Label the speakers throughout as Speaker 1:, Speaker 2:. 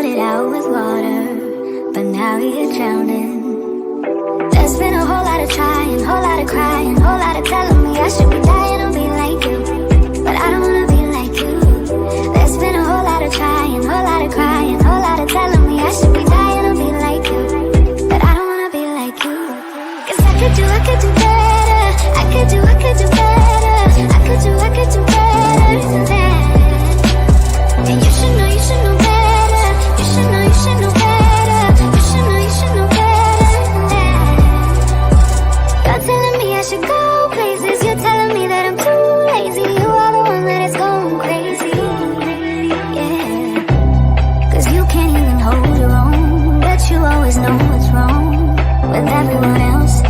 Speaker 1: it out with water, but now you're drowning. There's been a whole lot of trying, whole lot of crying, whole lot of telling me I should be dying to be like you, but I don't wanna be like you. There's been a whole lot of trying, whole lot of crying, whole lot of telling me I should be dying to be like you, but I don't wanna be like you. 'Cause I could do better. I could do better. I could do better than that. And you should know better. You should know better. You should know better than that. You're telling me I should go places. You're telling me that I'm too lazy. You are the one that is going crazy. Yeah. 'Cause you can't even hold your own, but you always know what's wrong with everyone else.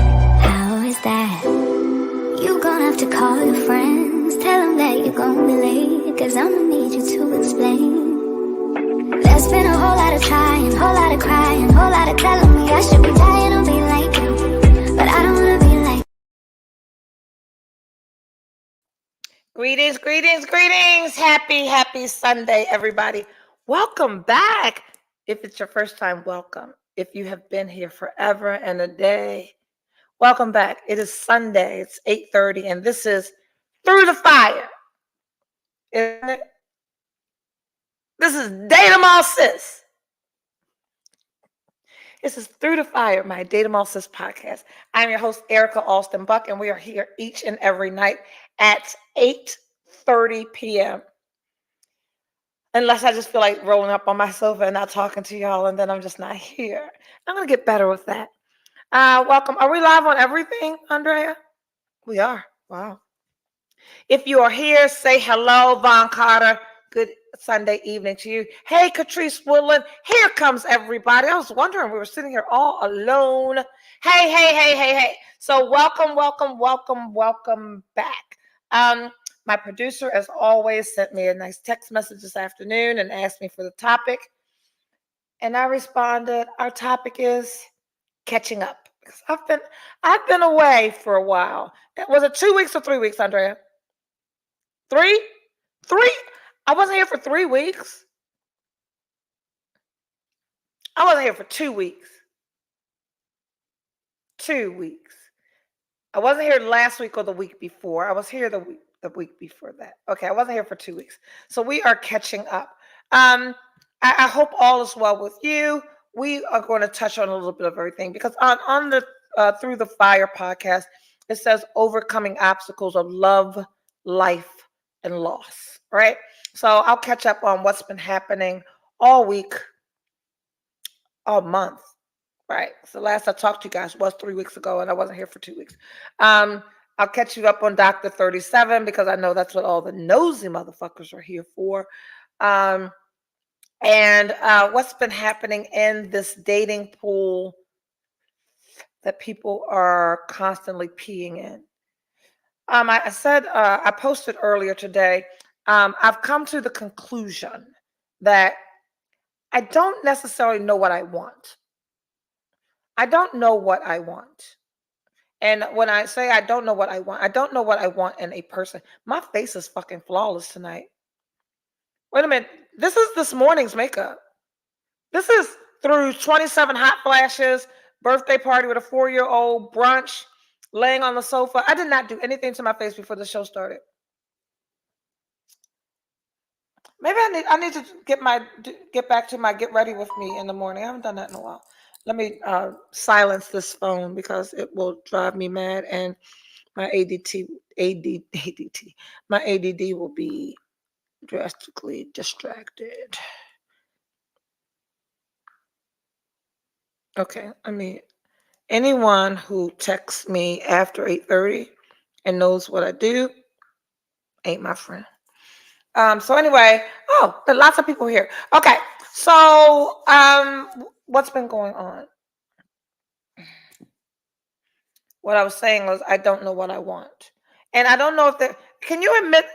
Speaker 1: How is that? You gonna have to call your friends, tell them that you're gonna be late, 'cause I'ma need you to explain. There's been a whole lot of trying, whole lot of crying, whole lot of telling me I should be dying to be like you, but I don't wanna be like.
Speaker 2: Greetings, greetings, greetings. Happy Sunday, everybody. Welcome back. If it's your first time, welcome. If you have been here forever and a day, welcome back. It is Sunday. It's 8:30, and this is Through the Fire. Isn't it? This is Em ALL Sis. This is Through the Fire, my Em ALL Sis podcast. I'm your host, Erica Alston Buck, and we are here each and every night at 8:30 p.m. Unless I just feel like rolling up on my sofa and not talking to y'all, and then I'm just not here. I'm going to get better with that. Welcome. Are we live on everything, Andrea? We are. Wow. If you are here, say hello, Von Carter. Good Sunday evening to you. Hey, Catrice Woodland. Here comes everybody. I was wondering, we were sitting here all alone. Hey. So welcome back. My producer, as always, sent me a nice text message this afternoon and asked me for the topic. And I responded, our topic is catching up. Because I've been away for a while. Was it 2 weeks or 3 weeks, Andrea? Three? I wasn't here for 3 weeks. I wasn't here for 2 weeks. 2 weeks. I wasn't here last week or the week before. I was here the week before that. Okay, I wasn't here for 2 weeks. So we are catching up. I hope all is well with you. We are going to touch on a little bit of everything because on the Through the Fire podcast, it says overcoming obstacles of love, life, and loss, right? So I'll catch up on what's been happening all week, all month, right? So last I talked to you guys was 3 weeks ago, and I wasn't here for 2 weeks. I'll catch you up on Dr. 37 because I know that's what all the nosy motherfuckers are here for. And what's been happening in this dating pool that people are constantly peeing in. I said, I posted earlier today, I've come to the conclusion that I don't necessarily know what I want. I don't know what I want. And when I say I don't know what I want, I don't know what I want in a person. My face is fucking flawless tonight. Wait a minute. This is this morning's makeup. This is through 27 hot flashes, birthday party with a 4-year-old, brunch, laying on the sofa. I did not do anything to my face before the show started. Maybe I need to get back to my get ready with me in the morning. I haven't done that in a while. Let me silence this phone because it will drive me mad, and my my ADD will be drastically distracted. Okay, I mean, anyone who texts me after 8:30 and knows what I do ain't my friend. So anyway, there are lots of people here. Okay, so what's been going on? What I was saying was I don't know what I want, and I don't know if that. Can you admit,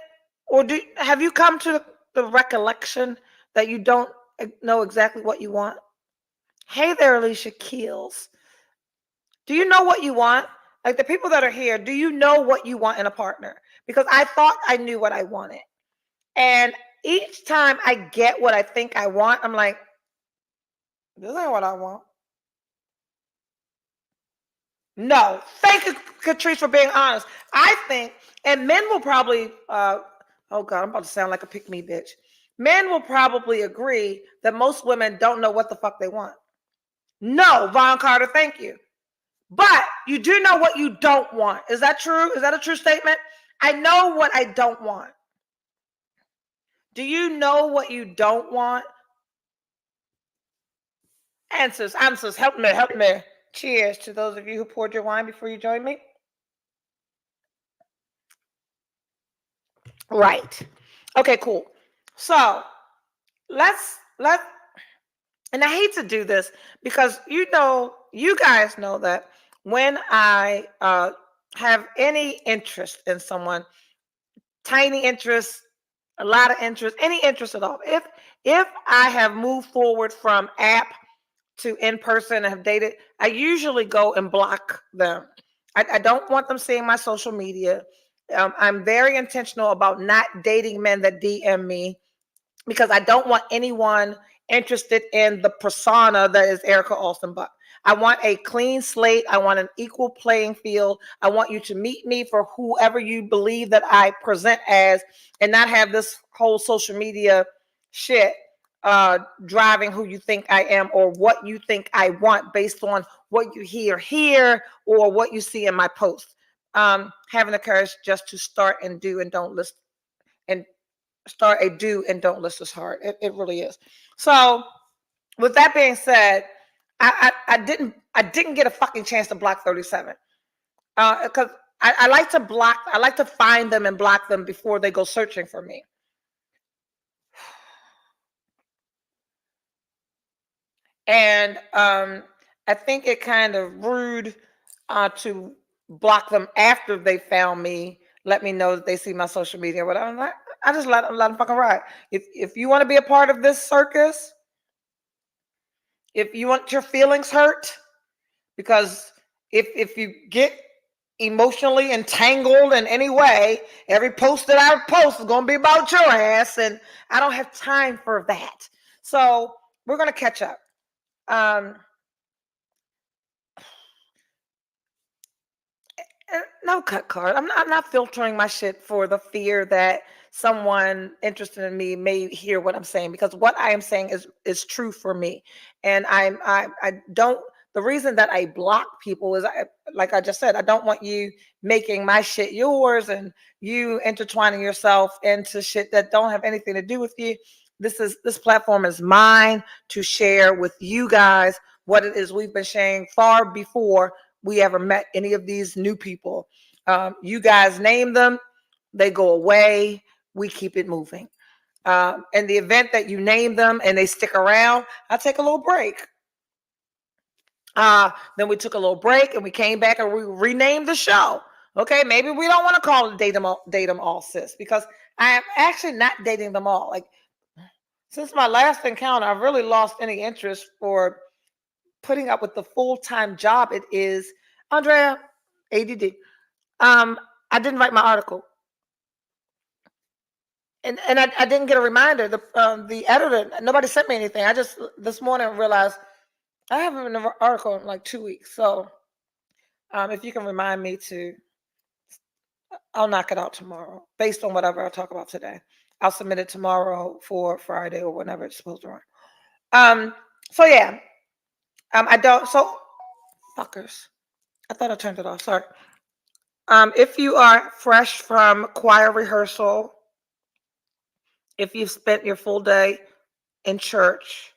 Speaker 2: or have you come to the recollection that you don't know exactly what you want? Hey there, Alicia Keels. Do you know what you want? Like the people that are here, do you know what you want in a partner? Because I thought I knew what I wanted. And each time I get what I think I want, I'm like, This ain't what I want. No. Thank you, Catrice, for being honest. I think, and men will probably, oh God, I'm about to sound like a pick me bitch. Men will probably agree that most women don't know what the fuck they want. No, Von Carter, thank you. But you do know what you don't want. Is that true? Is that a true statement? I know what I don't want. Do you know what you don't want? Answers, help me, help me. Cheers to those of you who poured your wine before you joined me. Right. Okay, cool. So let and I hate to do this because you guys know that when I have any interest in someone, tiny interest, a lot of interest, any interest at all, if I have moved forward from app to in person and have dated, I usually go and block them. I don't want them seeing my social media. I'm very intentional about not dating men that DM me because I don't want anyone interested in the persona that is Erica Alston Buck. I want a clean slate. I want an equal playing field. I want you to meet me for whoever you believe that I present as and not have this whole social media shit driving who you think I am or what you think I want based on what you hear here or what you see in my posts. Having the courage just to start and do and don't list and start a do and don't list as hard. It really is. So with that being said, I didn't get a fucking chance to block 37 because I like to block. I like to find them and block them before they go searching for me. And I think it kind of rude to block them after they found me. Let me know that they see my social media. But I'm like, I just let them fucking ride. If you want to be a part of this circus, if you want your feelings hurt, because if you get emotionally entangled in any way, every post that I post is gonna be about your ass, and I don't have time for that. So we're gonna catch up. Um, no cut card. I'm not filtering my shit for the fear that someone interested in me may hear what I'm saying because what I am saying is true for me, and I don't. The reason that I block people is, like I just said, I don't want you making my shit yours and you intertwining yourself into shit that don't have anything to do with you. This platform is mine to share with you guys what it is we've been sharing far before we ever met any of these new people. You guys name them, they go away, we keep it moving. In the event that you name them and they stick around, I take a little break. Then we took a little break and we came back and we renamed the show. Okay, maybe we don't want to call it Date 'em All Sis because I am actually not dating them all. Like since my last encounter, I've really lost any interest for putting up with the full-time job it is. Andrea, ADD. I didn't write my article, and I didn't get a reminder. The editor, nobody sent me anything. I just this morning realized I haven't written an article in like 2 weeks. So if you can remind me to, I'll knock it out tomorrow based on whatever I talk about today. I'll submit it tomorrow for Friday or whenever it's supposed to run. So yeah, I don't. So fuckers, I thought I turned it off. Sorry. If you are fresh from choir rehearsal, if you've spent your full day in church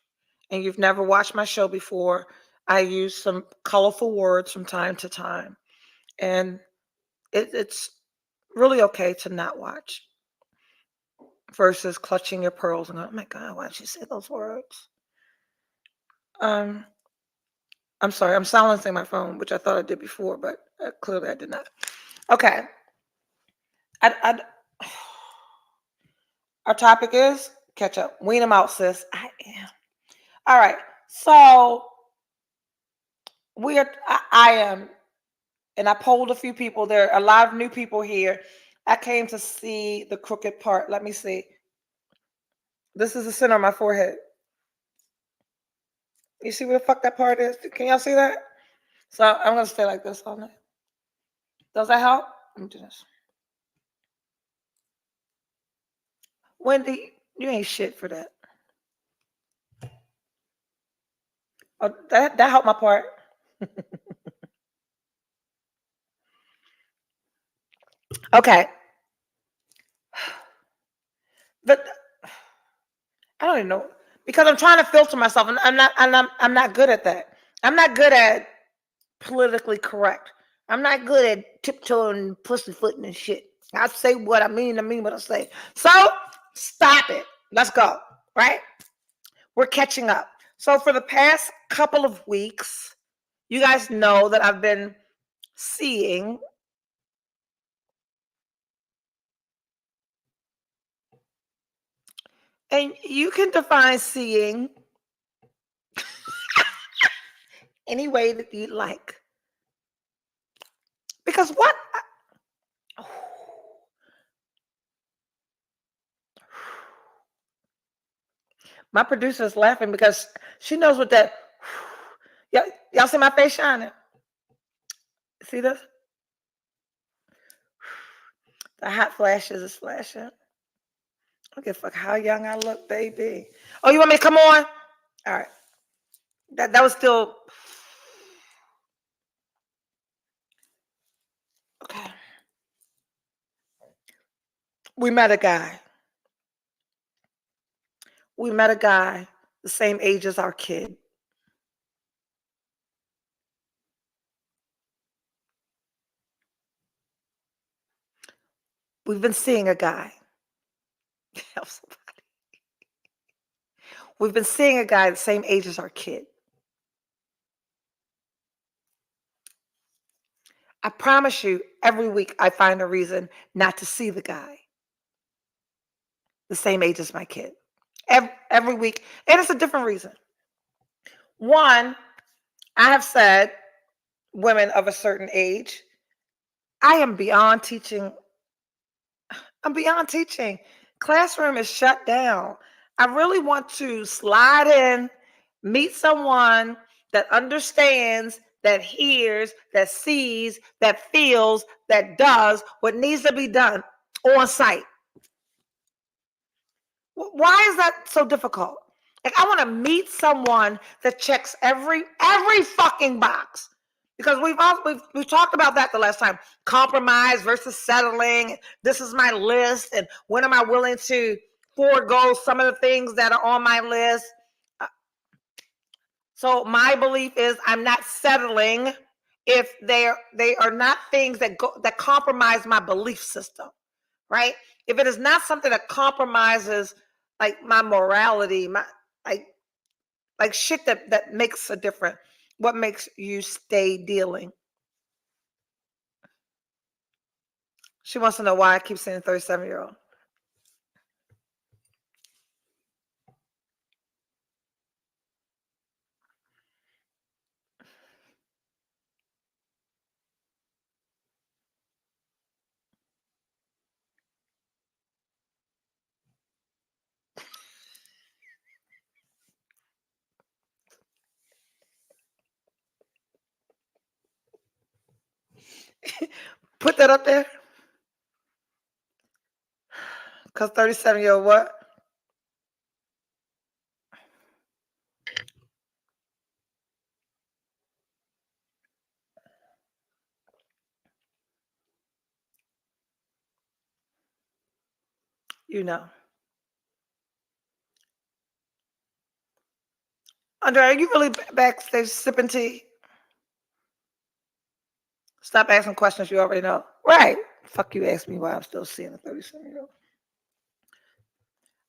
Speaker 2: and you've never watched my show before, I use some colorful words from time to time. And it's really okay to not watch versus clutching your pearls and going, oh my God, why did you say those words? I'm sorry, I'm silencing my phone, which I thought I did before, but clearly I did not. Okay. I Our topic is catch up. Wean them out, sis. I am. All right. So I am, and I polled a few people. There are a lot of new people here. I came to see the crooked part. Let me see. This is the center of my forehead. You see where the fuck that part is? Can y'all see that? So I'm gonna stay like this all night. Does that help? Let me do this. Wendy, you ain't shit for that. Oh, that helped my part. Okay. But I don't even know because I'm trying to filter myself, and I'm not good at that. I'm not good at politically correct. I'm not good at tiptoeing, pussyfooting, and shit. I say what I mean what I say. So stop it. Let's go. Right? We're catching up. So for the past couple of weeks, you guys know that I've been seeing and you can define seeing any way that you like. Because what? My producer is laughing because she knows what that. Y'all see my face shining? See this? The hot flashes is flashing. I don't give a fuck how young I look, baby. Oh, you want me to come on? All right. That was still. Okay. We met a guy. We met a guy the same age as our kid. We've been seeing a guy. Help somebody. We've been seeing a guy the same age as our kid. I promise you, every week I find a reason not to see the guy the same age as my kid. Every week. And it's a different reason. One, I have said women of a certain age, I am beyond teaching. I'm beyond teaching. Classroom is shut down. I really want to slide in, meet someone that understands, that hears, that sees, that feels, that does what needs to be done on site. Why is that so difficult? Like I want to meet someone that checks every fucking box. Because we've talked about that the last time. Compromise versus settling. This is my list, and when am I willing to forego some of the things that are on my list? So my belief is I'm not settling if they are not things that compromise my belief system, right? If it is not something that compromises like my morality, my like shit that makes a difference. What makes you stay dealing? She wants to know why I keep saying 37-year-old. Put that up there. Because 37-year-old what? You know. Andre, are you really backstage sipping tea? Stop asking questions you already know. Right. Fuck you ask me why I'm still seeing a 37-year-old.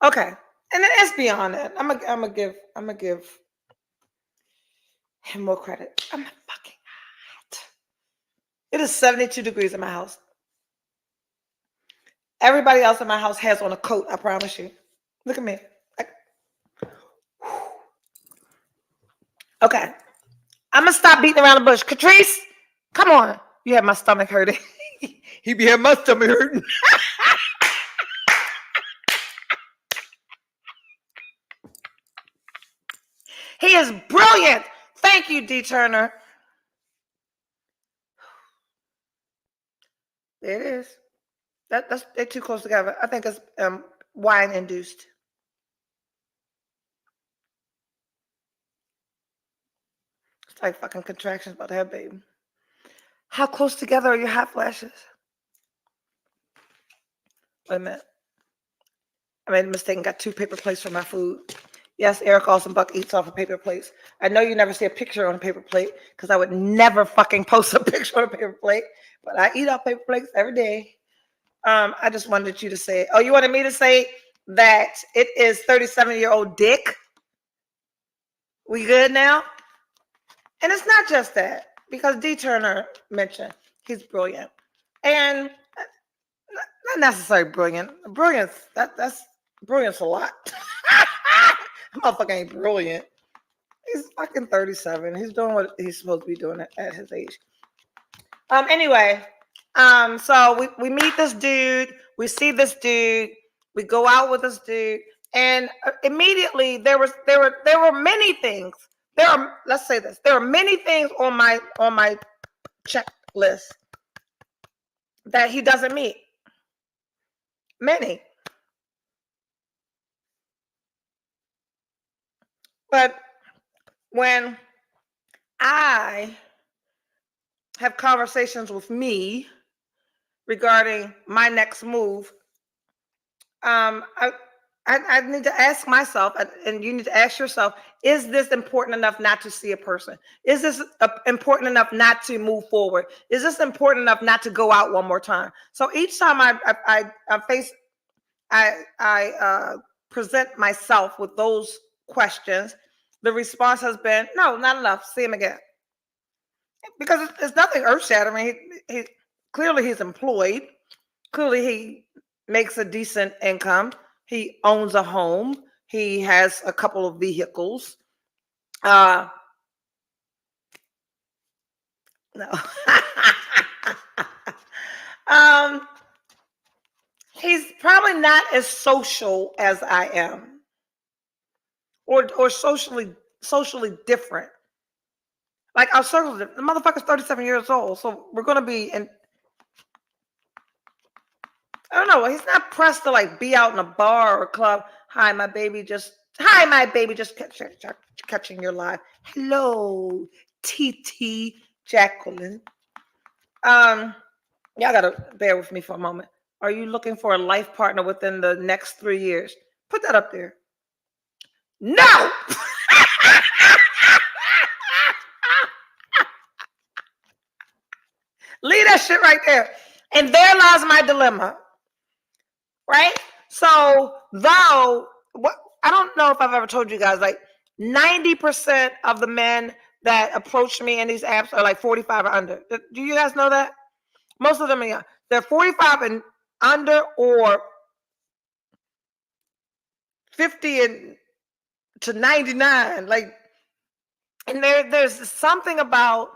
Speaker 2: Okay. And then it's beyond that. I'm gonna give him more credit. I'm fucking hot. It is 72 degrees in my house. Everybody else in my house has on a coat, I promise you. Look at me. Okay. I'm gonna stop beating around the bush. Catrice, come on. You have my stomach hurting. He be having my stomach hurting. He is brilliant. Thank you, D. Turner. There it is. They're too close together. I think it's wine induced. It's like fucking contractions about to have baby. How close together are your hot flashes? Wait a minute. I made a mistake and got 2 paper plates for my food. Yes, Eric Austin Buck eats off of paper plates. I know you never see a picture on a paper plate because I would never fucking post a picture on a paper plate, but I eat off paper plates every day. I just wanted you to say, oh, you wanted me to say that it is 37-year-old Dick? We good now? And it's not just that, because D. Turner mentioned he's brilliant. And not necessarily brilliant. Brilliance, that's brilliance a lot. Motherfucker ain't brilliant. He's fucking 37. He's doing what he's supposed to be doing at his age. Anyway, so we meet this dude, we see this dude, we go out with this dude, and immediately there were many things. Let's say this. There are many things on my checklist that he doesn't meet. Many. But when I have conversations with me regarding my next move, I need to ask myself, and you need to ask yourself, is this important enough not to see a person? Is this important enough not to move forward? Is this important enough not to go out one more time? So each time I present myself with those questions, the response has been, no, not enough. See him again. Because it's nothing earth-shattering. He clearly he's employed. Clearly he makes a decent income. He owns a home. He has a couple of vehicles. No. He's probably not as social as I am, or socially different. Like our circles, the motherfucker's 37 years old, so we're gonna be in. I don't know. He's not pressed to like be out in a bar or a club. Hi, my baby, just catching your live. Hello, TT Jacqueline. Y'all gotta bear with me for a moment. Are you looking for a life partner within the next 3 years? Put that up there. No. Leave that shit right there. And there lies my dilemma. Right? So, though, I don't know if I've ever told you guys, like 90% of the men that approach me in these apps are like 45 or under. Do you guys know that? Most of them are young. They're 45 and under, or 50 and to 99. Like, and there's something about,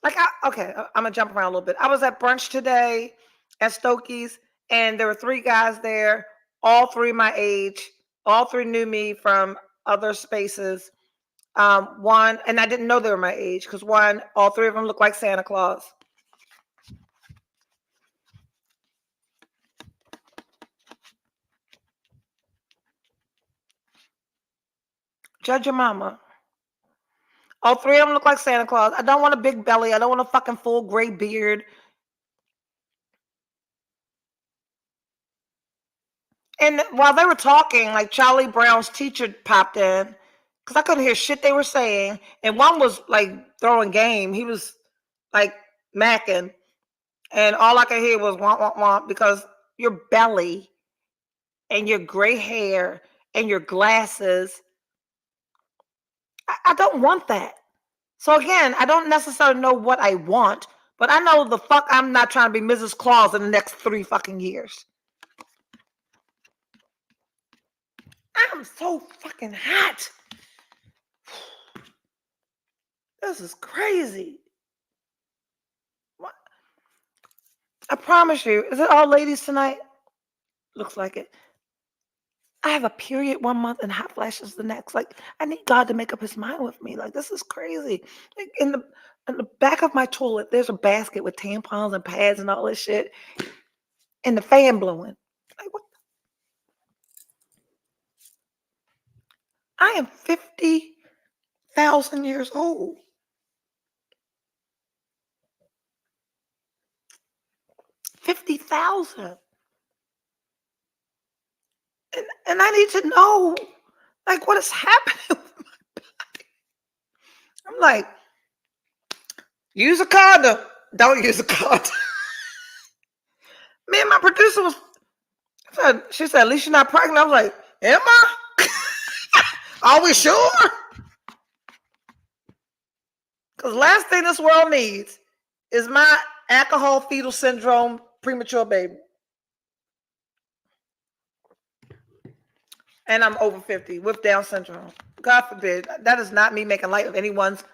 Speaker 2: like, I'm gonna jump around a little bit. I was at brunch today at Stokey's, and there were 3 guys there, all 3 my age. All 3 knew me from other spaces. One, and I didn't know they were my age, because all 3 of them look like Santa Claus. Judge your mama. All 3 of them look like Santa Claus. I don't want a big belly. I don't want a fucking full gray beard. And while they were talking, like Charlie Brown's teacher popped in, because I couldn't hear shit they were saying. And one was like throwing game. He was like macking. And all I could hear was womp, womp, womp, because your belly and your gray hair and your glasses, I don't want that. So again, I don't necessarily know what I want, but I know the fuck I'm not trying to be Mrs. Claus in the next 3 fucking years. I'm so fucking hot. This is crazy. What? I promise you. Is it all ladies tonight? Looks like it. I have a period 1 month and hot flashes the next. Like, I need God to make up his mind with me. Like, this is crazy. Like, in the back of my toilet, there's a basket with tampons and pads and all this shit, and the fan blowing. Like, what? I am 50,000 years old. 50,000. And I need to know, like, what is happening. I'm like, use a condom. Don't use a condom. Me and my producer she said, at least you're not pregnant. I was like, am I? Are we sure? Because last thing this world needs is my alcohol fetal syndrome premature baby. And I'm over 50 with Down syndrome. God forbid. That is not me making light of anyone's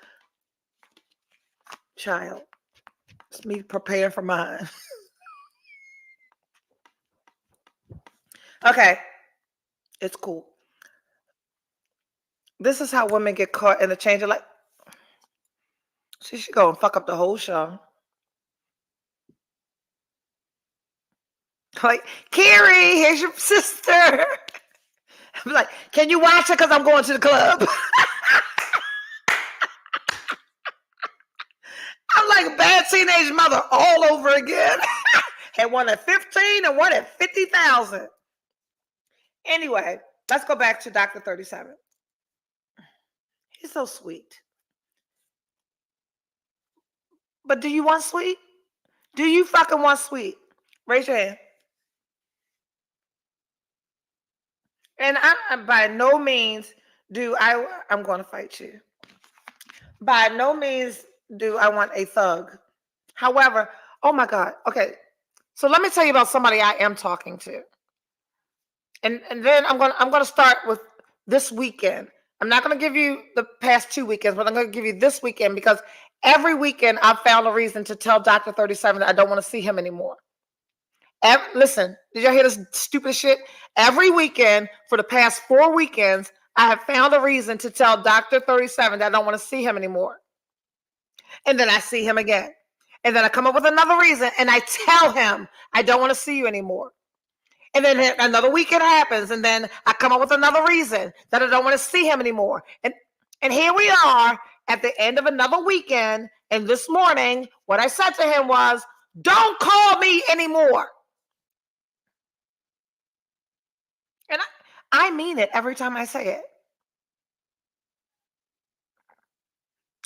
Speaker 2: child. It's me preparing for mine. Okay. It's cool. This is how women get caught in the change of life. She should go and fuck up the whole show. Like, Carrie, here's your sister. I'm like, can you watch it? Because I'm going to the club. I'm like a bad teenage mother all over again. Had one at 15 and one at 50,000. Anyway, let's go back to Dr. 37. He's so sweet. But do you want sweet? Do you fucking want sweet? Raise your hand. And I by no means I'm going to fight you. By no means do I want a thug. However, oh my God. Okay. So let me tell you about somebody I am talking to. And then I'm gonna start with this weekend. I'm not gonna give you the past 2 weekends, but I'm gonna give you this weekend because every weekend I've found a reason to tell Dr. 37 that I don't want to see him anymore. Listen, did y'all hear this stupid shit? Every weekend for the past 4 weekends, I have found a reason to tell Dr. 37 that I don't want to see him anymore. And then I see him again. And then I come up with another reason and I tell him I don't want to see you anymore. And then another weekend happens, and then I come up with another reason that I don't want to see him anymore. And here we are at the end of another weekend. And this morning, what I said to him was, don't call me anymore. And I mean it every time I say it.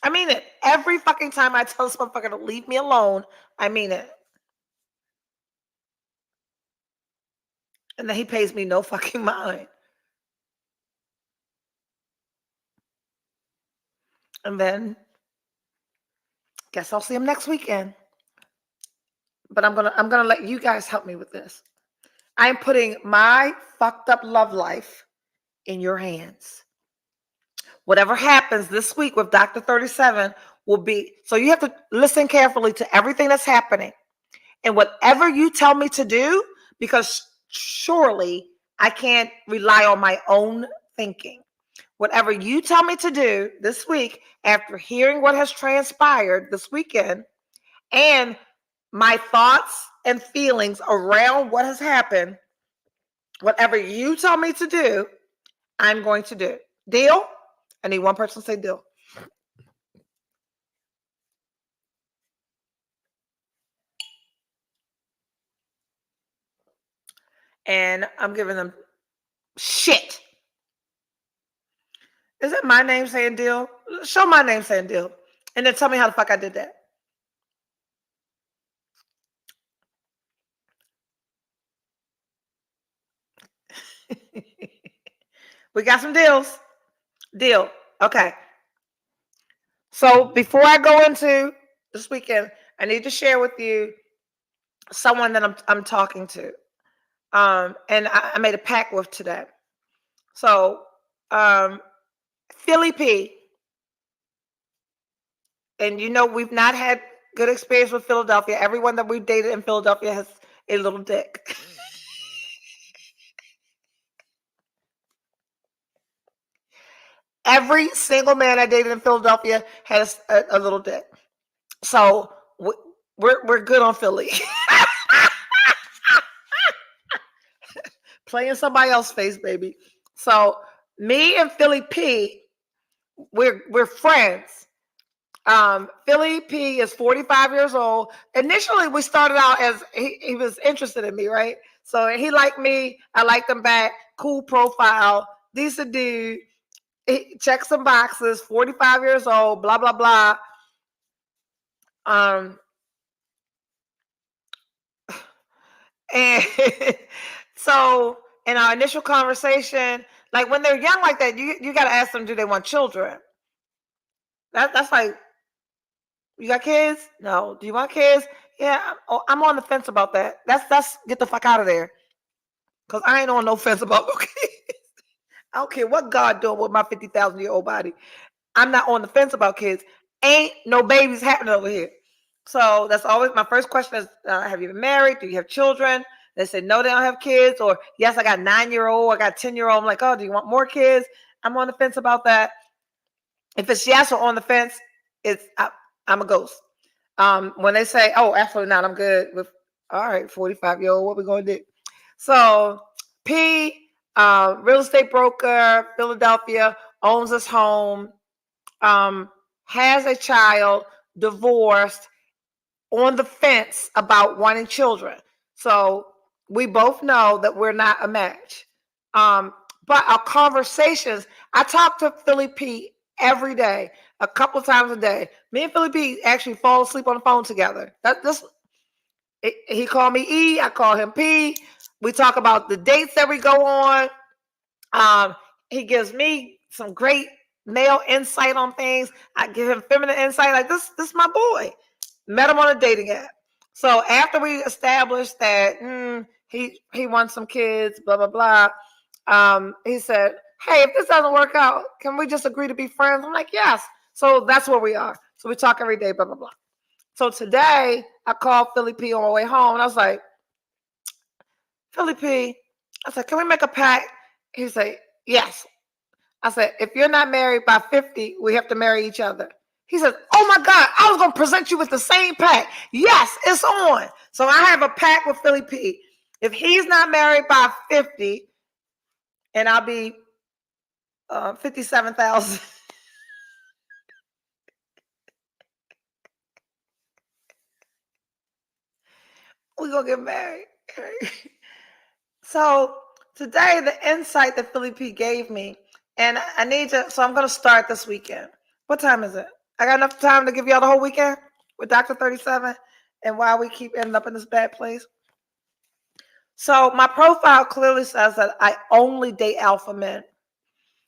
Speaker 2: I mean it. Every fucking time I tell this motherfucker to leave me alone, I mean it. And then he pays me no fucking mind. And then guess I'll see him next weekend. But I'm gonna let you guys help me with this. I'm putting my fucked up love life in your hands. Whatever happens this week with Dr. 37 will be, so you have to listen carefully to everything that's happening. And whatever you tell me to do, because surely I can't rely on my own thinking. Whatever you tell me to do this week, after hearing what has transpired this weekend and my thoughts and feelings around what has happened, whatever you tell me to do, I'm going to do. Deal? I need one person to say deal. And I'm giving them shit. Is it my name saying deal? Show my name saying deal. And then tell me how the fuck I did that. We got some deals. Deal. Okay. So before I go into this weekend, I need to share with you someone that I'm talking to. And I made a pact with today. So Philly P. And you know, we've not had good experience with Philadelphia. Everyone that we've dated in Philadelphia has a little dick. Every single man I dated in Philadelphia had a little dick. So we're good on Philly. Playing somebody else's face, baby. So me and Philly P, we're friends. Philly P is 45 years old. Initially, we started out as he was interested in me, right? So he liked me. I liked him back. Cool profile. Decent dude. He checked some boxes. 45 years old. Blah, blah, blah. And so in our initial conversation, like when they're young like that, you got to ask them, do they want children? That's like, you got kids? No. Do you want kids? Yeah. I'm on the fence about that. That's get the fuck out of there. Because I ain't on no fence about no kids. I don't care what God doing with my 50,000-year-old body. I'm not on the fence about kids. Ain't no babies happening over here. So that's always my first question is, have you been married? Do you have children? They say, no, they don't have kids. Or, yes, I got 9-year-old. I got 10-year-old. I'm like, oh, do you want more kids? I'm on the fence about that. If it's yes or on the fence, I'm a ghost. When they say, oh, absolutely not, I'm good with, all right, 45-year-old, what we going to do? So P, real estate broker, Philadelphia, owns his home, has a child, divorced, on the fence about wanting children. So we both know that we're not a match. But our conversations, I talk to Philly P every day, a couple times a day. Me and Philly P actually fall asleep on the phone together. He called me E, I call him P. We talk about the dates that we go on. He gives me some great male insight on things. I give him feminine insight. Like this is my boy. Met him on a dating app. So after we established that he wants some kids, blah blah blah, he said, "Hey, if this doesn't work out, can we just agree to be friends?" I'm like, "Yes." So that's where we are. So we talk every day, blah blah blah. So today I called Philly P on my way home, and I was like, "Philly P," I said, "Can we make a pact?" He said, "Yes." I said, "If you're not married by 50, we have to marry each other." He said, "Oh my God, I was going to present you with the same pact." Yes, it's on. So I have a pact with Philly P. If he's not married by 50, and I'll be 57,000. We're going to get married. So today, the insight that Philly P gave me, and I need to, so I'm going to start this weekend. What time is it? I got enough time to give y'all the whole weekend with Dr. 37 and why we keep ending up in this bad place. So my profile clearly says that I only date alpha men.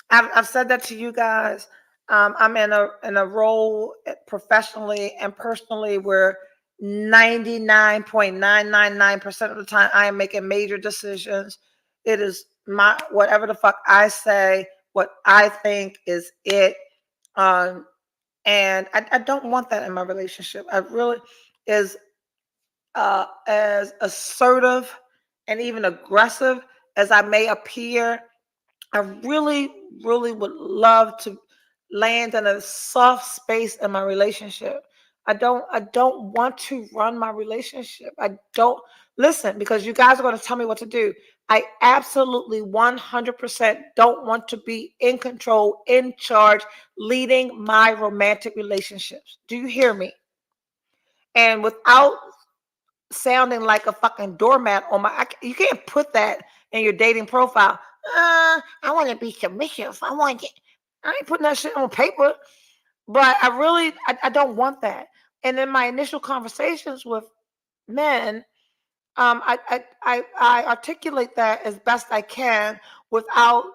Speaker 2: I've said that to you guys. I'm in a role professionally and personally where 99.999% of the time I am making major decisions. It is my whatever the fuck I say, what I think is it. And I don't want that in my relationship. I really is as assertive and even aggressive as I may appear. I really, really would love to land in a soft space in my relationship. I don't want to run my relationship. I don't listen because you guys are going to tell me what to do. I absolutely 100% don't want to be in control, in charge, leading my romantic relationships. Do you hear me? And without sounding like a fucking doormat on you can't put that in your dating profile. I want to be submissive. I ain't putting that shit on paper. But I don't want that. And in my initial conversations with men, I articulate that as best I can without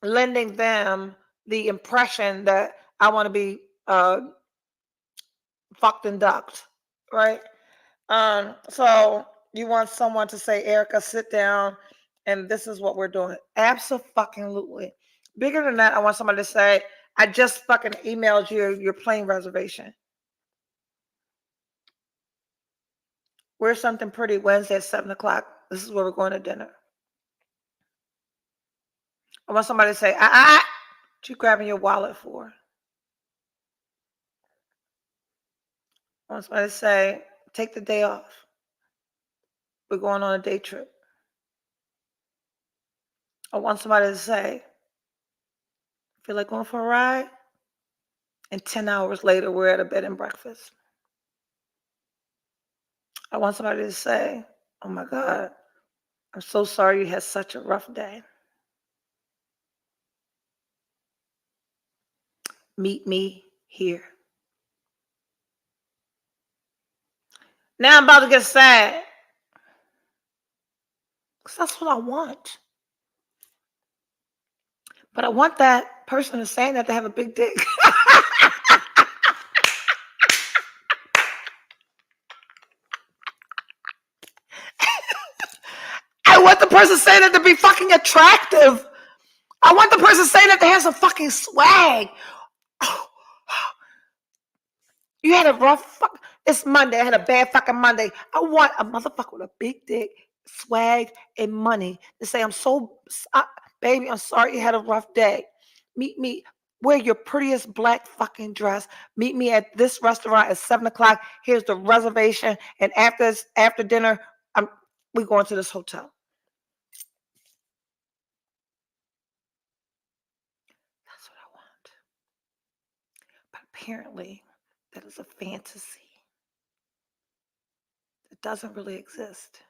Speaker 2: lending them the impression that I want to be fucked and ducked, right? So you want someone to say, Erica, sit down, and this is what we're doing. Absolutely. Bigger than that, I want somebody to say, I just fucking emailed you your plane reservation. Where's something pretty Wednesday at 7:00? This is where we're going to dinner. I want somebody to say, What you grabbing your wallet for? I want somebody to say, take the day off. We're going on a day trip. I want somebody to say, feel like going for a ride? And 10 hours later, we're at a bed and breakfast. I want somebody to say, oh my God, I'm so sorry you had such a rough day. Meet me here. Now I'm about to get sad. Because that's what I want. But I want that person who's saying that to have a big dick. I want the person saying that to be fucking attractive. I want the person saying that to have some fucking swag. You had a rough fuck. It's Monday. I had a bad fucking Monday. I want a motherfucker with a big dick, swag, and money to say, baby, I'm sorry you had a rough day. Meet me. Wear your prettiest black fucking dress. Meet me at this restaurant at 7:00. Here's the reservation. And after dinner, we going to this hotel. That's what I want. But apparently, that is a fantasy. It doesn't really exist.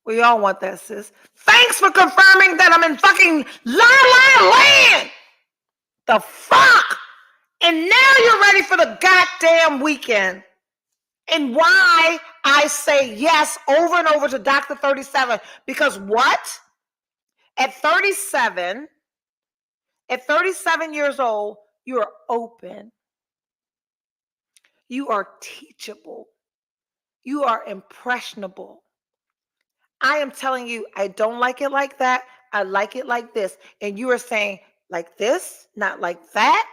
Speaker 2: We all want that, sis. Thanks for confirming that I'm in fucking La Land. The fuck? And now you're ready for the goddamn weekend. And why I say yes over and over to Dr. 37. Because what? At 37 years old, you are open. You are teachable. You are impressionable. I am telling you, I don't like it like that. I like it like this. And you are saying, like this, not like that.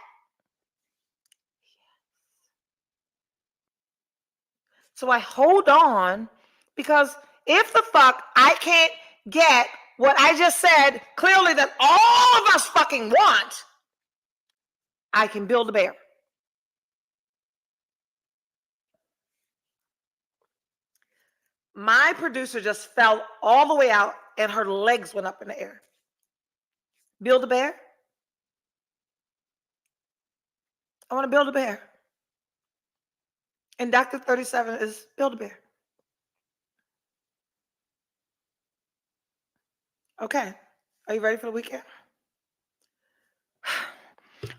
Speaker 2: So I hold on, because if the fuck I can't get what I just said clearly that all of us fucking want, I can build a bear. My producer just fell all the way out and her legs went up in the air. Build a bear? I want to build a bear. And Dr. 37 is build a bear. Okay. Are you ready for the weekend?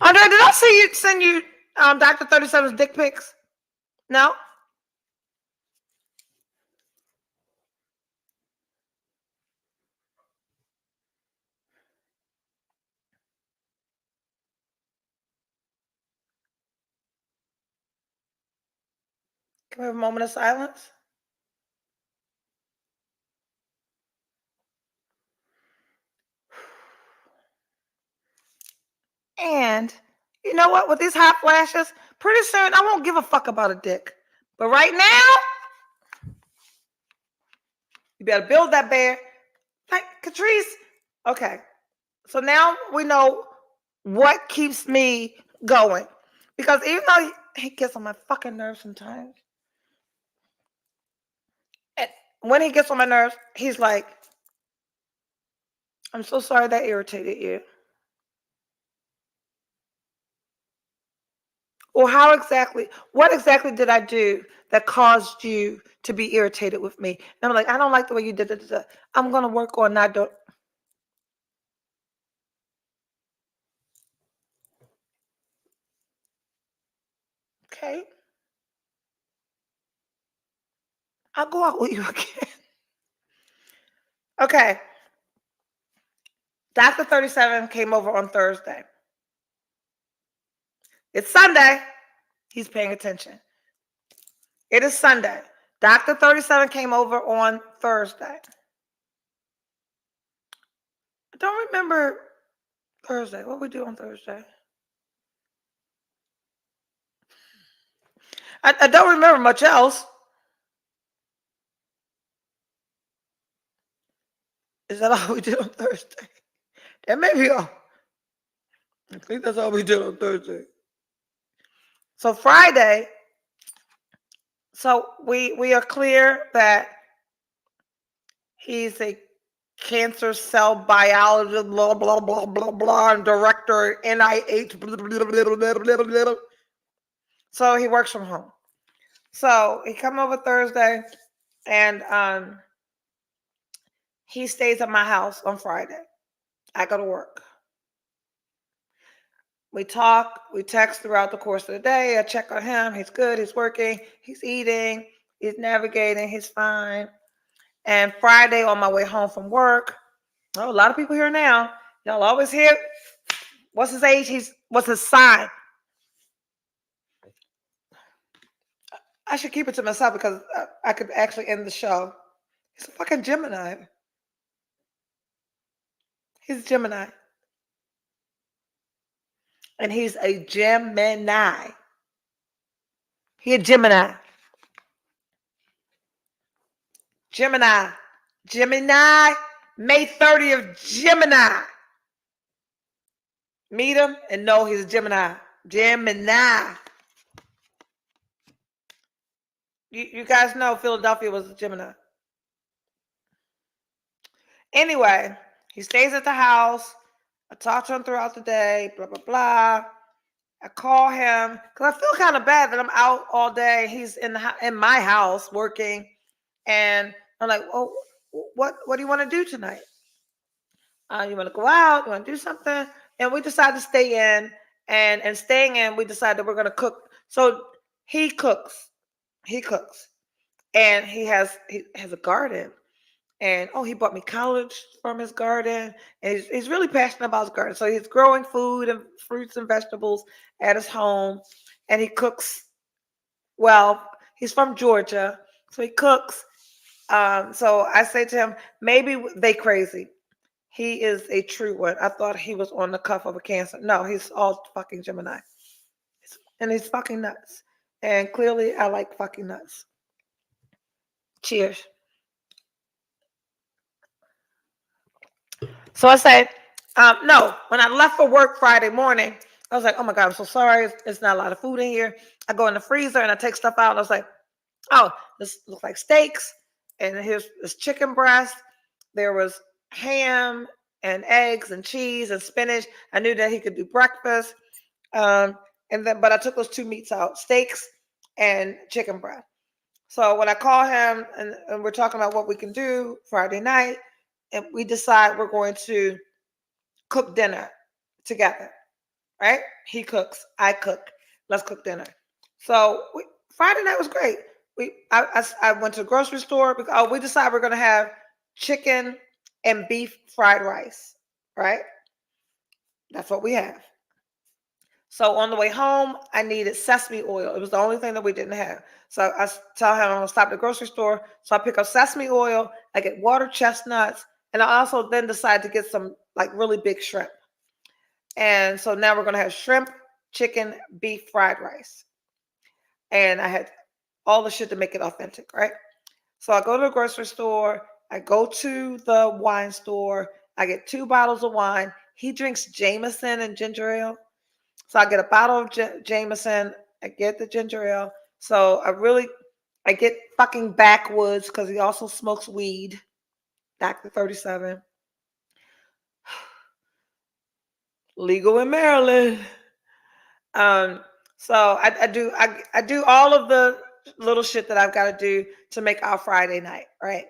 Speaker 2: Andre, did I see you send you Dr. 37's dick pics? No? Can we have a moment of silence? And you know what? With these hot flashes, pretty soon I won't give a fuck about a dick. But right now, you better build that bear. Like Catrice. Okay. So now we know what keeps me going. Because even though he gets on my fucking nerves sometimes, and when he gets on my nerves, he's like, I'm so sorry that irritated you. Or what exactly did I do that caused you to be irritated with me? And I'm like, I don't like the way you did it. I'm going to work on not doing. Okay. I'll go out with you again. Okay. Dr. 37 came over on Thursday. It's Sunday. He's paying attention. It is Sunday. Dr. 37 came over on Thursday. I don't remember Thursday. What we do on Thursday? I don't remember much else. Is that all we did on Thursday? That may be all. I think that's all we did on Thursday. So Friday, so we are clear that he's a cancer cell biologist, blah blah blah blah blah, and director NIH. Blah, blah, blah, blah, blah, blah. So he works from home. So he come over Thursday, and he stays at my house on Friday. I go to work. We talk, we text throughout the course of the day. I check on him. He's good. He's working. He's eating. He's navigating. He's fine. And Friday on my way home from work, oh, a lot of people here now. Y'all always hear, what's his age? What's his sign? I should keep it to myself because I could actually end the show. He's a fucking Gemini. He's a Gemini. And he's a Gemini. He a Gemini. Gemini. Gemini. May 30th, Gemini. Meet him and know he's a Gemini. Gemini. You guys know Philadelphia was a Gemini. Anyway, he stays at the house. I talk to him throughout the day, blah, blah, blah. I call him because I feel kind of bad that I'm out all day. He's in my house working. And I'm like, oh, what do you want to do tonight? You want to go out? You want to do something? And we decided to stay in. And staying in, we decided that we're going to cook. So he cooks. And he has a garden. And he bought me collard from his garden. And he's really passionate about his garden. So he's growing food and fruits and vegetables at his home. And he cooks. Well, he's from Georgia. So he cooks. So I say to him, maybe they crazy. He is a true one. I thought he was on the cuff of a Cancer. No, he's all fucking Gemini. And he's fucking nuts. And clearly I like fucking nuts. Cheers. So I said, no, when I left for work Friday morning, I was like, oh my God, I'm so sorry. It's not a lot of food in here. I go in the freezer and I take stuff out. And I was like, oh, this looks like steaks. And here's this chicken breast. There was ham and eggs and cheese and spinach. I knew that he could do breakfast. But I took those two meats out, steaks and chicken breast. So when I call him and we're talking about what we can do Friday night, and we decide we're going to cook dinner together, right? He cooks, I cook. Let's cook dinner. So Friday night was great. I went to the grocery store because we decided we're going to have chicken and beef fried rice, right? That's what we have. So on the way home, I needed sesame oil. It was the only thing that we didn't have. So I tell him I'm going to stop at the grocery store. So I pick up sesame oil. I get water chestnuts. And I also then decide to get some like really big shrimp. And so now we're going to have shrimp, chicken, beef, fried rice. And I had all the shit to make it authentic, right? So I go to the grocery store. I go to the wine store. I get 2 bottles of wine. He drinks Jameson and ginger ale. So I get a bottle of Jameson. I get the ginger ale. So I get fucking backwoods because he also smokes weed. Dr. 37. Legal in Maryland. So I do all of the little shit that I've got to do to make our Friday night, right?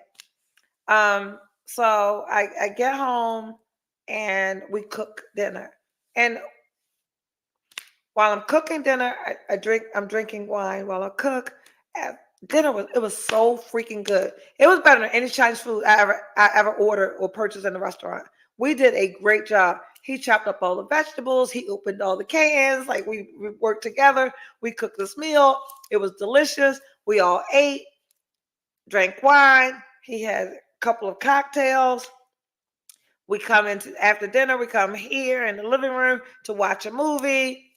Speaker 2: So I get home and we cook dinner. And while I'm cooking dinner, I'm drinking wine while I cook. Dinner was so freaking good. It was better than any Chinese food I ever ordered or purchased in the restaurant. We did a great job. He chopped up all the vegetables. He opened all the cans. Like we worked together. We cooked this meal. It was delicious. We all ate, drank wine. He had a couple of cocktails. We come into after dinner. We come here in the living room to watch a movie.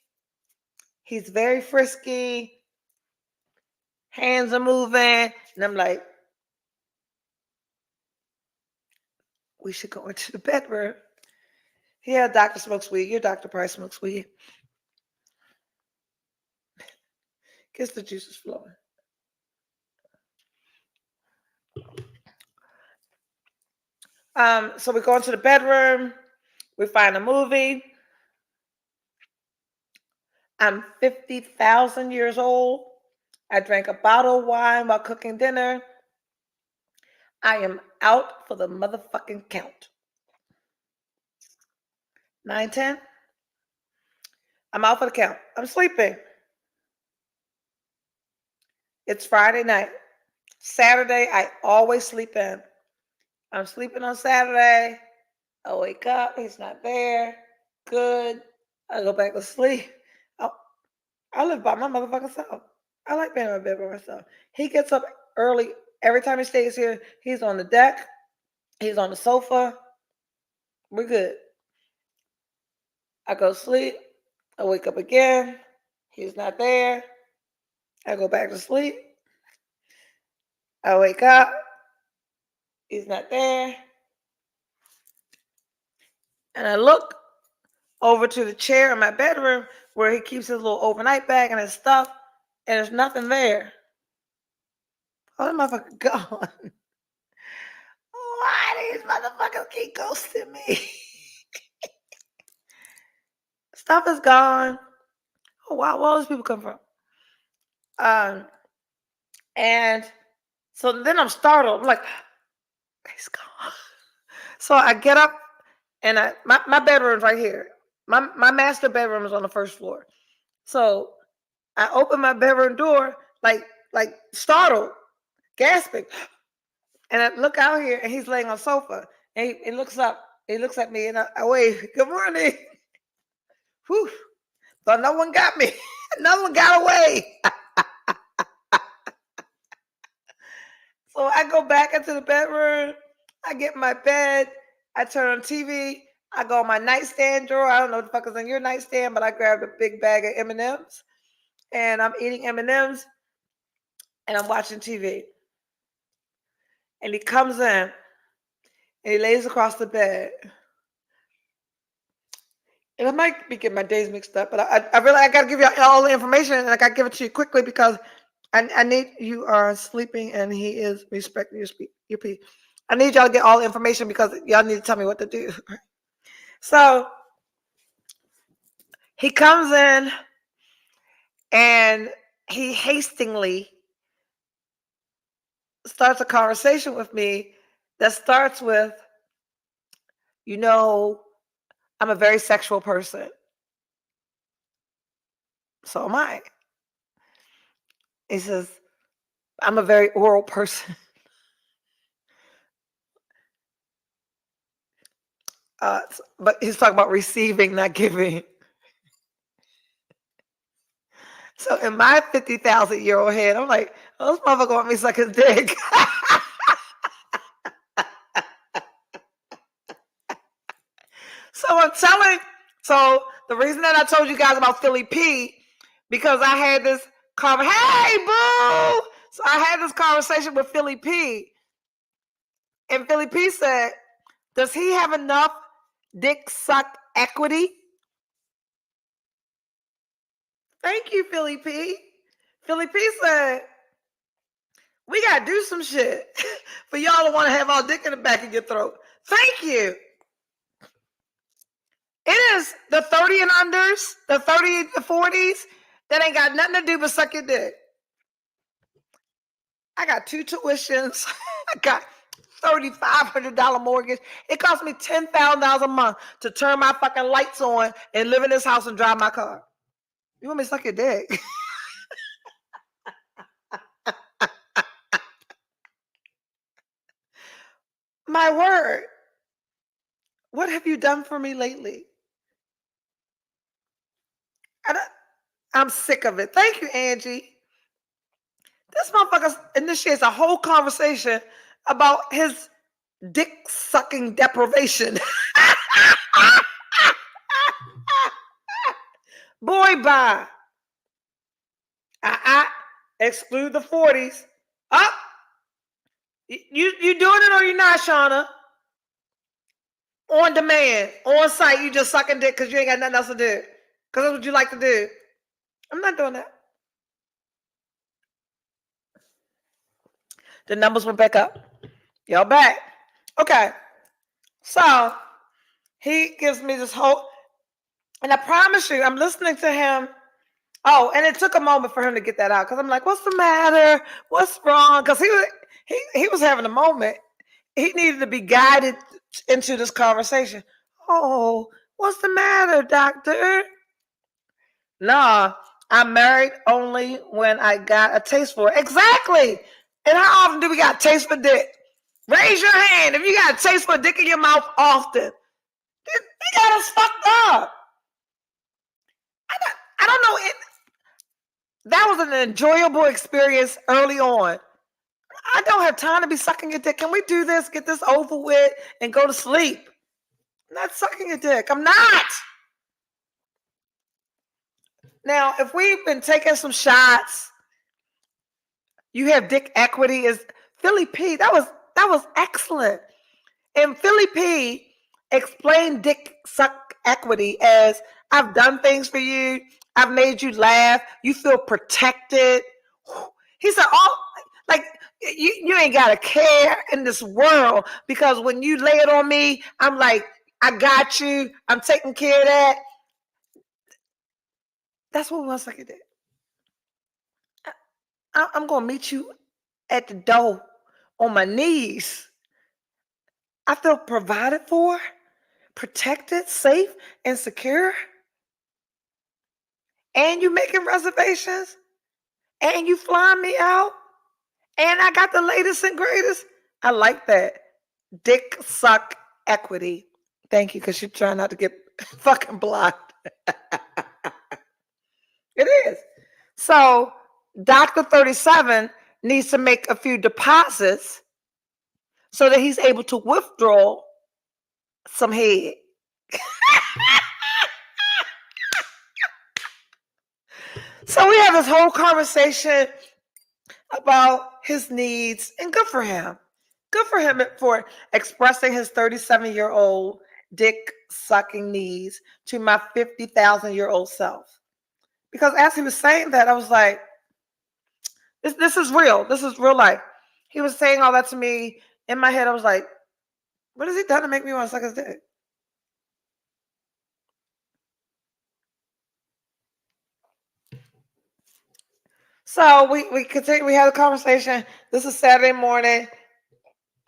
Speaker 2: He's very frisky. Hands are moving. And I'm like, we should go into the bedroom. Yeah, doctor smokes weed. Your doctor probably smokes weed. Gets the juices flowing. So we go into the bedroom. We find a movie. I'm 50,000 years old. I drank a bottle of wine while cooking dinner. I am out for the motherfucking count. 9:10. I'm out for the count. I'm sleeping. It's Friday night. Saturday, I always sleep in. I'm sleeping on Saturday. I wake up. He's not there. Good. I go back to sleep. I, I live by my motherfucking self. I like being in my bed by myself. He gets up early. Every time he stays here, he's on the deck. He's on the sofa. We're good. I go to sleep. I wake up again. He's not there. I go back to sleep. I wake up. He's not there. And I look over to the chair in my bedroom where he keeps his little overnight bag and his stuff, and there's nothing there. Oh, that motherfucker gone. Why these motherfuckers keep ghosting me? Stuff is gone. Oh wow, where all these people come from? Um, and so then I'm startled. I'm like, he's gone. So I get up and my bedroom's right here. My master bedroom is on the first floor. So I open my bedroom door, like startled, gasping. And I look out here and he's laying on the sofa. And he looks up, he looks at me and I wave, good morning. Whew. Thought no one got me. No one got away. So I go back into the bedroom. I get in my bed. I turn on TV. I go on my nightstand drawer. I don't know what the fuck is in your nightstand, but I grabbed a big bag of M&Ms. And I'm eating M&Ms. And I'm watching TV. And he comes in. And he lays across the bed. And I might be getting my days mixed up, but I really I gotta give you all the information, and I gotta give it to you quickly because I need you are sleeping and he is respecting your peace. I need y'all to get all the information because y'all need to tell me what to do. So he comes in and he hastily starts a conversation with me that starts with, you know, I'm a very sexual person. So am I. He says, I'm a very oral person. But he's talking about receiving, not giving. So in my 50,000-year-old head, I'm like, oh, this motherfucker want me to suck his dick. So the reason that I told you guys about Philly P, because I had this hey boo! So I had this conversation with Philly P, and Philly P said, does he have enough dick suck equity? Thank you, Philly P. Philly P said, we gotta do some shit for y'all to want to have all dick in the back of your throat. Thank you. It is the 30 and unders, the 30 to 40s that ain't got nothing to do but suck your dick. I got 2 tuitions. I got $3,500 mortgage. It cost me $10,000 a month to turn my fucking lights on and live in this house and drive my car. You want me to suck your dick? My word. What have you done for me lately? I'm sick of it. Thank you, Angie. This motherfucker initiates a whole conversation about his dick sucking deprivation. Boy, bye. Exclude the 40s. Up. You doing it or you not, Shauna? on demand, on site. You just sucking dick because you ain't got nothing else to do. Because that's what you like to do. I'm not doing that. The numbers went back up. Y'all back. Okay. So he gives me this whole, and I promise you, I'm listening to him. Oh, and it took a moment for him to get that out because I'm like, what's the matter? What's wrong? Because he was having a moment. He needed to be guided into this conversation. Oh, what's the matter, doctor? Nah, I'm married only when I got a taste for it. Exactly. And how often do we got a taste for dick? Raise your hand if you got a taste for dick in your mouth often. They got us fucked up. I don't know. That was an enjoyable experience early on. I don't have time to be sucking your dick. Can we do this, get this over with, and go to sleep? I'm not sucking your dick. I'm not. Now, if we've been taking some shots, you have dick equity. Is Philly P? That was excellent. And Philly P explained dick suck equity as I've done things for you. I've made you laugh. You feel protected. He said, "Oh, like you ain't got a care in this world because when you lay it on me, I'm like, I got you. I'm taking care of that." That's what one second did. I'm gonna meet you at the door on my knees. I feel provided for, protected, safe, and secure. And you making reservations, and you flying me out, and I got the latest and greatest. I like that. Dick suck equity. Thank you, because you're trying not to get fucking blocked. It is. So Dr. 37 needs to make a few deposits so that he's able to withdraw some head. So we have this whole conversation about his needs, and good for him. Good for him for expressing his 37-year-old dick sucking needs to my 50,000-year-old self. Because as he was saying that, I was like, this is real. This is real life. He was saying all that to me. In my head, I was like, what has he done to make me want to suck his dick? So we continue. We had a conversation. This is Saturday morning,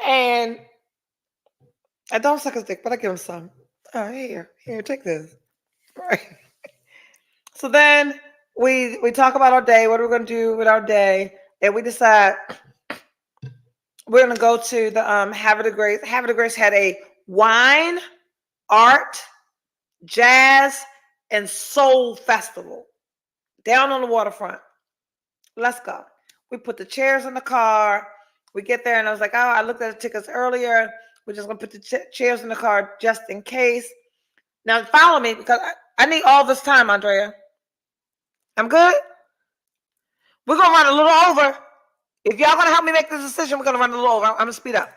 Speaker 2: and I don't suck his dick, but I give him some. Oh, here, take this. Right. So then we talk about our day. What are we going to do with our day? And we decide we're going to go to the Havre de Grace. Havre de Grace had a wine, art, jazz, and soul festival down on the waterfront. Let's go. We put the chairs in the car. We get there, and I was like, oh, I looked at the tickets earlier. We're just going to put the chairs in the car just in case. Now, follow me because I need all this time, Andrea. I'm good? We're going to run a little over. If y'all going to help me make this decision, we're going to run a little over. I'm going to speed up.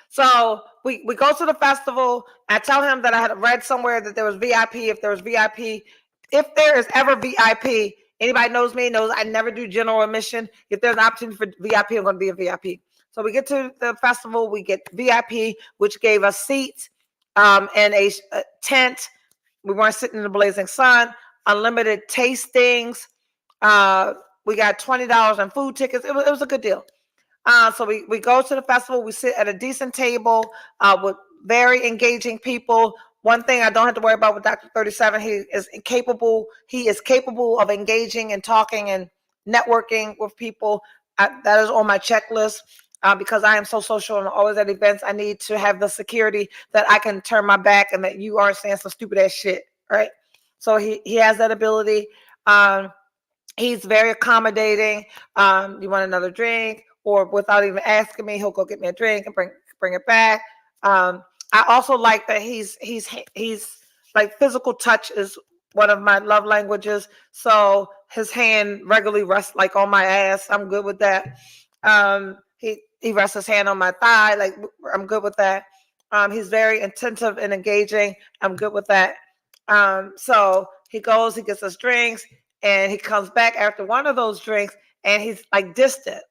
Speaker 2: So we go to the festival. I tell him that I had read somewhere that there was VIP. If there was VIP, if there is ever VIP, anybody knows me, knows I never do general admission. If there's an opportunity for VIP, I'm going to be a VIP. So we get to the festival. We get VIP, which gave us seats and a tent. We weren't sitting in the blazing sun. Unlimited tastings. We got $20 in food tickets. It was a good deal. So we go to the festival. We sit at a decent table with very engaging people. One thing I don't have to worry about with Dr. 37, he is capable of engaging and talking and networking with people. That is on my checklist because I am so social and always at events. I need to have the security that I can turn my back and that you aren't saying some stupid ass shit, right? So he has that ability. He's very accommodating. You want another drink? Or without even asking me, he'll go get me a drink and bring it back. I also like that he's like physical touch is one of my love languages. So his hand regularly rests like on my ass. I'm good with that. He rests his hand on my thigh. Like I'm good with that. He's very attentive and engaging. I'm good with that. So he goes, he gets us drinks, and he comes back after one of those drinks, and he's like distant.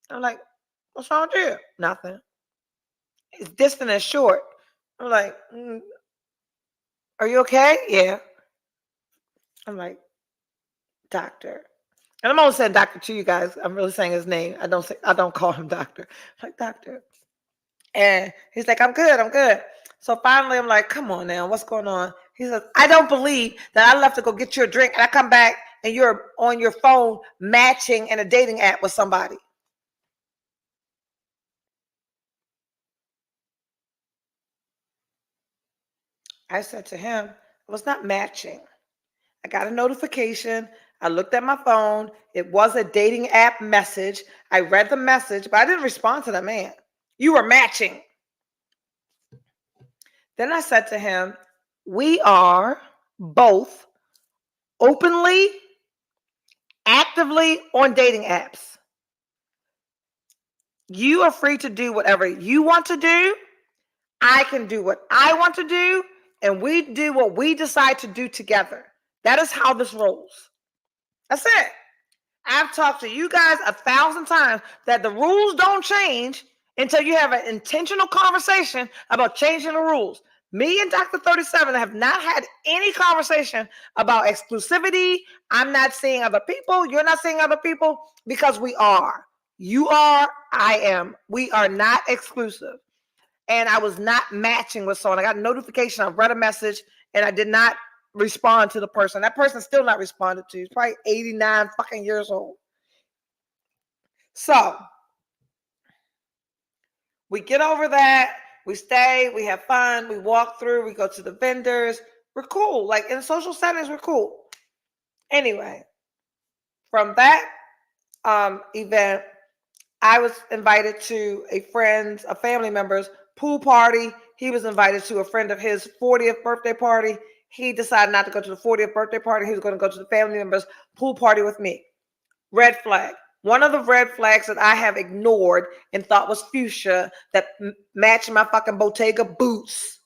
Speaker 2: I'm like, what's wrong with you? Nothing. It's distant and short. I'm like, are you okay? Yeah. I'm like, doctor. And I'm only saying doctor to you guys. I'm really saying his name. I don't call him doctor. I'm like, doctor. And he's like, I'm good, I'm good. So finally I'm like, come on now, what's going on? He says, I don't believe that I left to go get you a drink and I come back and you're on your phone matching in a dating app with somebody. I said to him, I was not matching. I got a notification. I looked at my phone. It was a dating app message. I read the message, but I didn't respond to the man. You were matching. Then I said to him, we are both openly, actively on dating apps. You are free to do whatever you want to do. I can do what I want to do, and we do what we decide to do together. That is how this rolls. That's it. I've talked to you guys 1,000 times that the rules don't change until you have an intentional conversation about changing the rules. Me and Dr. 37 have not had any conversation about exclusivity. I'm not seeing other people. You're not seeing other people because we are. You are, I am. We are not exclusive. And I was not matching with someone. I got a notification. I read a message and I did not respond to the person. That person's still not responded to. He's probably 89 fucking years old. So we get over that. We stay. We have fun. We walk through. We go to the vendors. We're cool. Like in social settings, we're cool. Anyway, from that event, I was invited to a family member's pool party. He was invited to a friend of his 40th birthday party. He decided not to go to the 40th birthday party. He was going to go to the family member's pool party with me. Red flag. One of the red flags that I have ignored and thought was fuchsia that matched my fucking Bottega boots.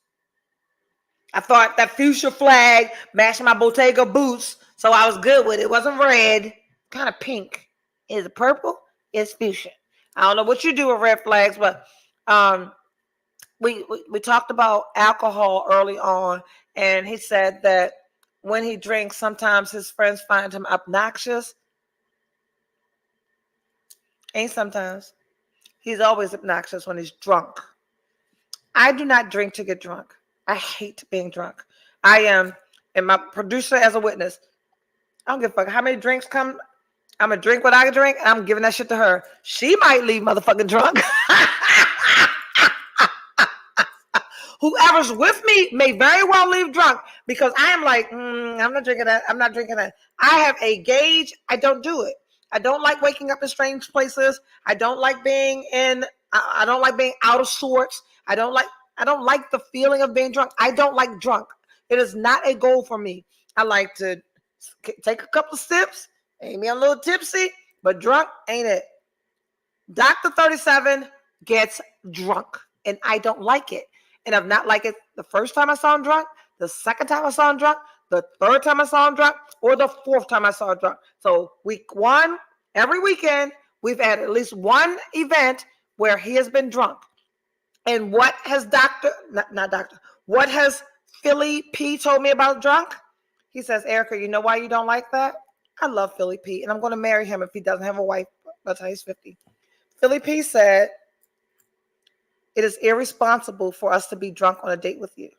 Speaker 2: I thought that fuchsia flag matched my Bottega boots, so I was good with it. It wasn't red, kind of pink. Is it purple? It's fuchsia. I don't know what you do with red flags, but we talked about alcohol early on, and he said that when he drinks, sometimes his friends find him obnoxious. Ain't sometimes. He's always obnoxious when he's drunk. I do not drink to get drunk. I hate being drunk. I am, and my producer as a witness, I don't give a fuck how many drinks come. I'm going to drink what I can drink, and I'm giving that shit to her. She might leave motherfucking drunk. Whoever's with me may very well leave drunk because I am like, I'm not drinking that. I'm not drinking that. I have a gauge. I don't do it. I don't like waking up in strange places. I don't like being I don't like being out of sorts. I don't like the feeling of being drunk. I don't like drunk. It is not a goal for me. I like to take a couple of sips, make me a little tipsy, but drunk ain't it. Dr. 37 gets drunk, and I don't like it. And I've not liked it the first time I saw him drunk, the second time I saw him drunk, the third time I saw him drunk, or the fourth time I saw him drunk. So week one, every weekend, we've had at least one event where he has been drunk. And what has what has Philly P told me about drunk? He says, Erica, you know why you don't like that? I love Philly P, and I'm going to marry him if he doesn't have a wife by the time he's 50. Philly P said, it is irresponsible for us to be drunk on a date with you.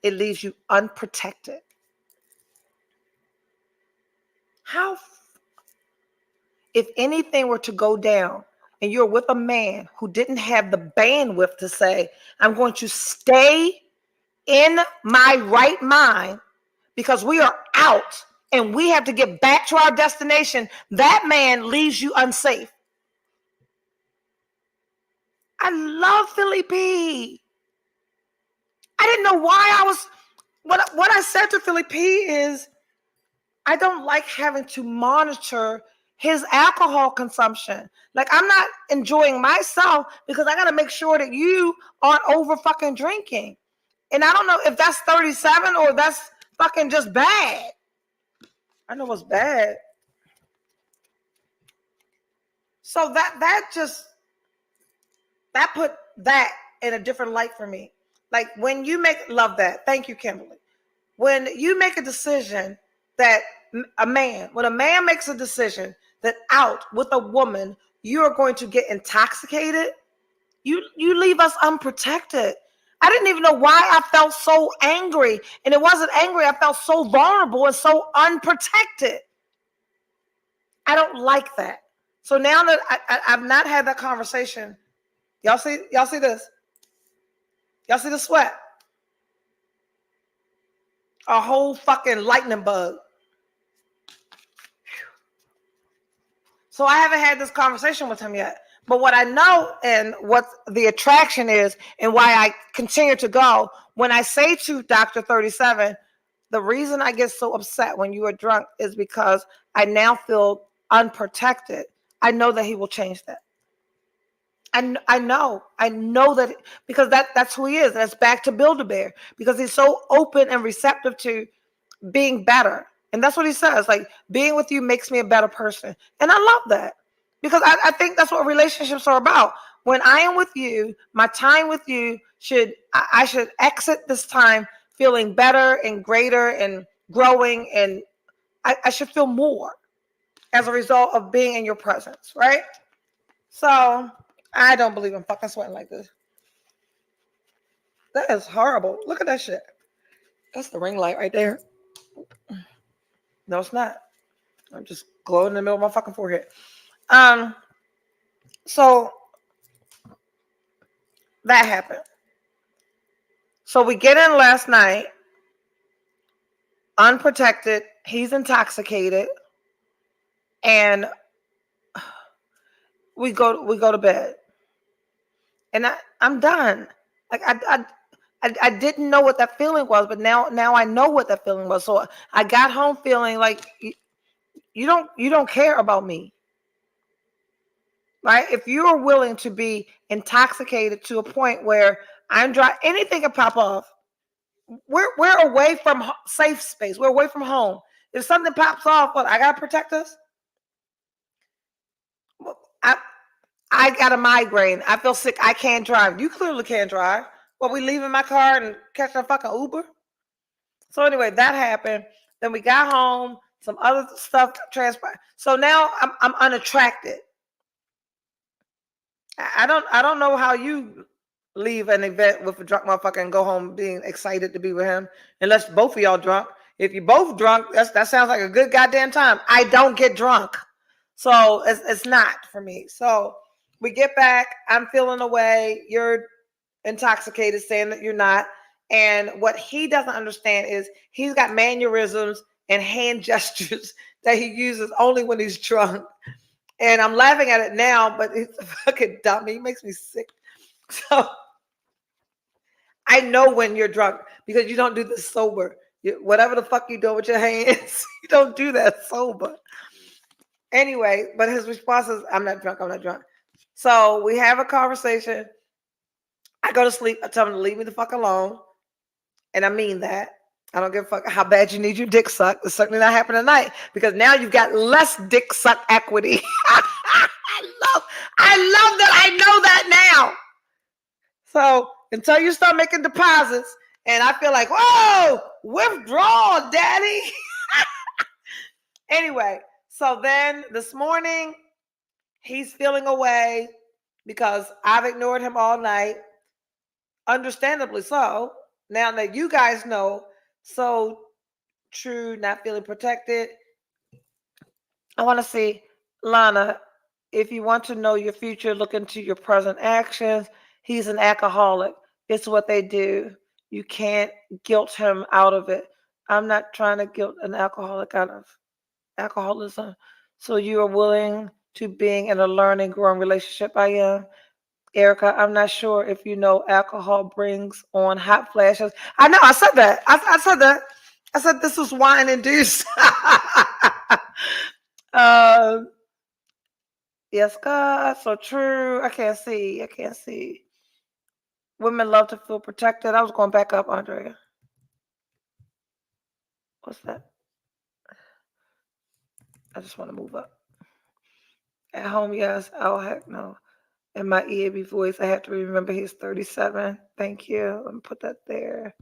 Speaker 2: It leaves you unprotected. How, if anything were to go down and you're with a man who didn't have the bandwidth to say, I'm going to stay in my right mind because we are out and we have to get back to our destination, that man leaves you unsafe. I love Philly P. I didn't know why I was, what I said to Philly P is, I don't like having to monitor his alcohol consumption. Like, I'm not enjoying myself because I got to make sure that you aren't over fucking drinking. And I don't know if that's 37 or that's fucking just bad. I know what's bad. So that put that in a different light for me. Like, when you love that. Thank you, Kimberly. When you make a decision that when a man makes a decision that out with a woman, you are going to get intoxicated, you leave us unprotected. I didn't even know why I felt so angry. And it wasn't angry. I felt so vulnerable and so unprotected. I don't like that. So now that I've not had that conversation, y'all see this? Y'all see the sweat? A whole fucking lightning bug. So I haven't had this conversation with him yet. But what I know and what the attraction is and why I continue to go, when I say to Dr. 37, the reason I get so upset when you are drunk is because I now feel unprotected. I know that he will change that. I know that, because that's who he is. That's back to Build-A-Bear, because he's so open and receptive to being better. And that's what he says. Like, being with you makes me a better person. And I love that, because I think that's what relationships are about. When I am with you, my time with you I should exit this time feeling better and greater and growing. And I should feel more as a result of being in your presence, right? So I don't believe I'm fucking sweating like this. That is horrible. Look at that shit. That's the ring light right there. No, it's not. I'm just glowing in the middle of my fucking forehead. So that happened. So we get in last night, unprotected. He's intoxicated, and we go to bed. And I'm done. Like, I didn't know what that feeling was, but now I know what that feeling was. So I got home feeling like you don't care about me. Right? If you are willing to be intoxicated to a point where I'm dry, anything can pop off. We're away from safe space. We're away from home. If something pops off, I gotta protect us. I got a migraine. I feel sick. I can't drive. You clearly can't drive. We leave in my car and catch a fucking Uber. So anyway, that happened. Then we got home. Some other stuff transpired. So now I'm unattracted. I don't know how you leave an event with a drunk motherfucker and go home being excited to be with him, unless both of y'all drunk. If you're both drunk, that sounds like a good goddamn time. I don't get drunk, so it's not for me. So we get back. I'm feeling away. You're intoxicated, saying that you're not. And what he doesn't understand is he's got mannerisms and hand gestures that he uses only when he's drunk. And I'm laughing at it now, but he's a fucking dummy. He makes me sick. So I know when you're drunk, because you don't do this sober. Whatever the fuck you do with your hands, you don't do that sober. Anyway, but his response is, I'm not drunk. So we have a conversation. I go to sleep. I tell him to leave me the fuck alone. And I mean that. I don't give a fuck how bad you need your dick sucked. It's certainly not happening tonight, because now you've got less dick suck equity. I love that I know that now. So until you start making deposits and I feel like, whoa, withdraw, daddy. Anyway, so then this morning he's feeling away because I've ignored him all night. Understandably so. Now that you guys know, so true, not feeling protected. I want to see, Lana, if you want to know your future, look into your present actions. He's an alcoholic. It's what they do. You can't guilt him out of it. I'm not trying to guilt an alcoholic out of alcoholism. So you are willing to being in a learning, growing relationship. I am. Erica, I'm not sure if you know alcohol brings on hot flashes. I know, I said that. I said that. I said this was wine induced. Yes, God, so true. I can't see. I can't see. Women love to feel protected. I was going back up, Andrea. What's that? I just want to move up. At home, yes. Oh, heck no. In my EAB voice, I have to remember he's 37. Thank you. Let me put that there.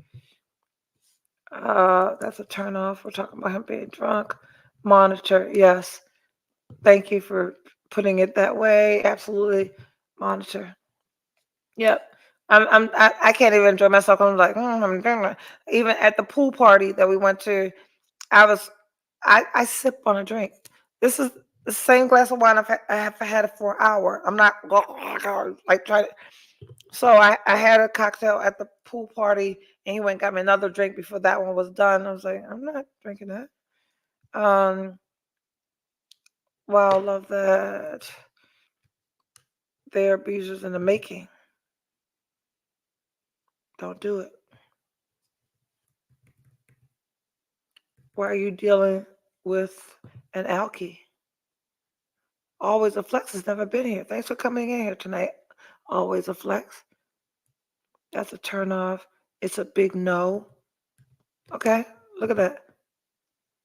Speaker 2: That's a turn off. We're talking about him being drunk. Monitor, yes. Thank you for putting it that way. Absolutely. Monitor. Yep. I can't even enjoy myself. I'm like, I'm doing that. Even at the pool party that we went to, I sip on a drink. This is the same glass of wine I have had it for an hour. I'm not like trying to. So I had a cocktail at the pool party, and he went and got me another drink before that one was done. I was like, I'm not drinking that. Wow, love that. They're abusers in the making. Don't do it. Why are you dealing with an alky? Always a flex has never been here. Thanks for coming in here tonight. Always a flex. That's a turn off. It's a big no. Okay? Look at that.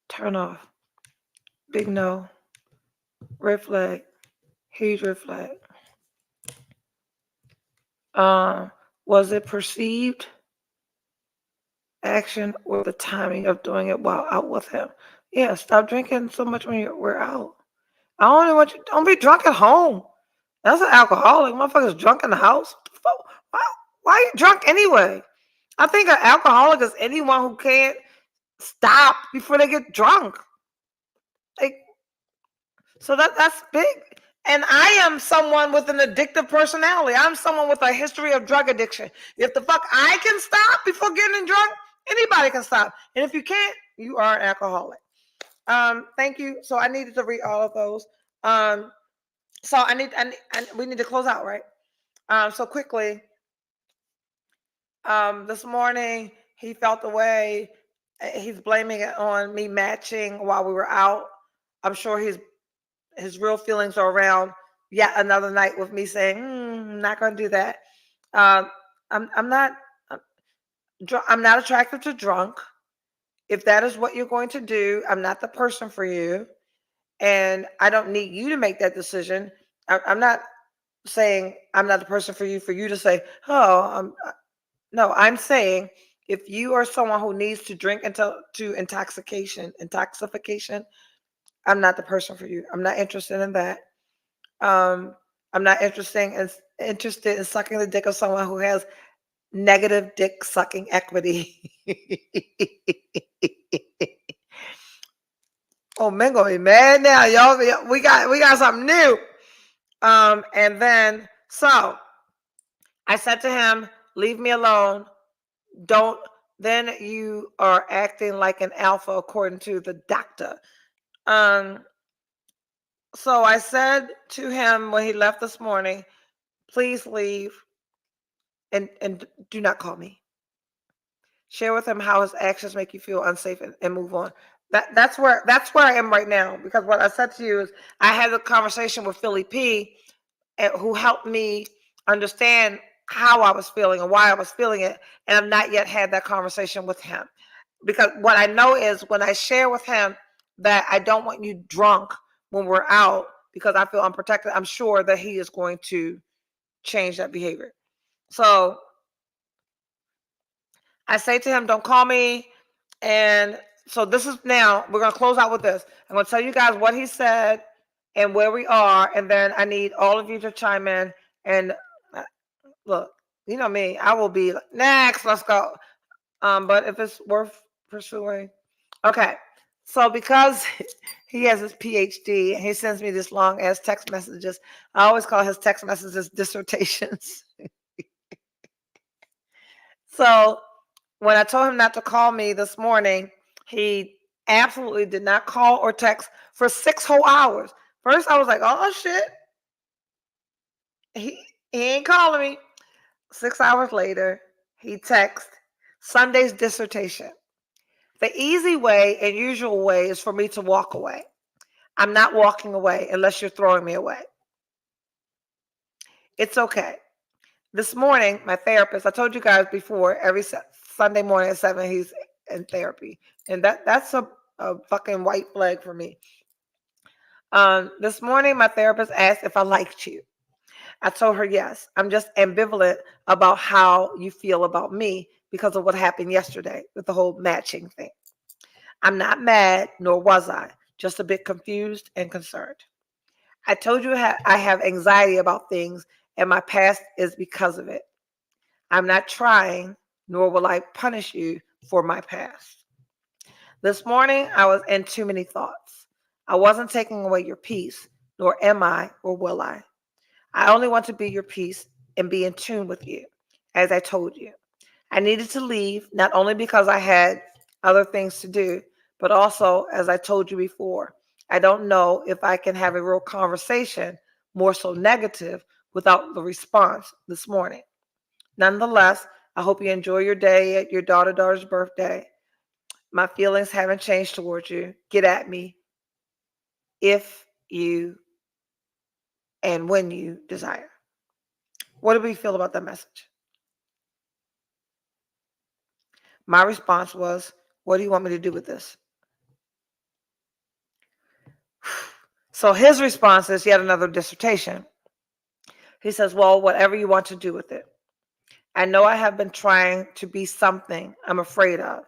Speaker 2: Turn off. Big no. Red flag. Huge red flag. Was it perceived action or the timing of doing it while out with him? Yeah, stop drinking so much when we're out. I only want you. Don't be drunk at home. That's an alcoholic. Motherfucker's drunk in the house. What the fuck? Why are you drunk anyway? I think an alcoholic is anyone who can't stop before they get drunk. Like, so that's big. And I am someone with an addictive personality. I'm someone with a history of drug addiction. If the fuck I can stop before getting drunk, anybody can stop. And if you can't, you are an alcoholic. Thank you. So I needed to read all of those. So we need to close out, right? So quickly, this morning he felt the way. He's blaming it on me matching while we were out. I'm sure his real feelings are around yet another night with me saying, I'm not going to do that. I'm not attracted to drunk. If that is what you're going to do, I'm not the person for you. And I don't need you to make that decision. I'm not saying I'm not the person for you to say, no, I'm saying if you are someone who needs to drink until to intoxication, I'm not the person for you. I'm not interested in that. I'm not interested in sucking the dick of someone who has negative dick sucking equity. Oh, men gonna be mad now, y'all. We got something new. And then so I said to him, "Leave me alone. Don't." Then you are acting like an alpha, according to the doctor. So I said to him when he left this morning, please leave and do not call me. Share with him how his actions make you feel unsafe and move on. That's where I am right now, because what I said to you is I had a conversation with Philly P, who helped me understand how I was feeling and why I was feeling it, and I've not yet had that conversation with him. Because what I know is when I share with him that I don't want you drunk when we're out because I feel unprotected, I'm sure that he is going to change that behavior. So I say to him, don't call me. And so this is now, we're going to close out with this. I'm going to tell you guys what he said and where we are. And then I need all of you to chime in. And look, you know me, I will be like, next, let's go. But if it's worth pursuing. Okay. So because he has his PhD and he sends me this long ass text messages, I always call his text messages dissertations. So when I told him not to call me this morning, he absolutely did not call or text for 6 whole hours. First, I was like, oh shit. He ain't calling me. 6 hours later, he texted Sunday's dissertation. The easy way and usual way is for me to walk away. I'm not walking away unless you're throwing me away. It's okay. This morning, my therapist, I told you guys before, every Sunday morning at 7, he's in therapy. And that's a fucking white flag for me. This morning, my therapist asked if I liked you. I told her yes. I'm just ambivalent about how you feel about me because of what happened yesterday with the whole matching thing. I'm not mad, nor was I, just a bit confused and concerned. I told you I have anxiety about things, and my past is because of it. I'm not trying, nor will I punish you for my past. This morning, I was in too many thoughts. I wasn't taking away your peace, nor am I, or will I. I only want to be your peace and be in tune with you, as I told you. I needed to leave, not only because I had other things to do, but also, as I told you before, I don't know if I can have a real conversation, more so negative, without the response this morning. Nonetheless, I hope you enjoy your day at your daughter's birthday. My feelings haven't changed towards you. Get at me if you and when you desire. What do we feel about that message? My response was, what do you want me to do with this? So his response is yet another dissertation. He says, well, whatever you want to do with it. I know I have been trying to be something I'm afraid of,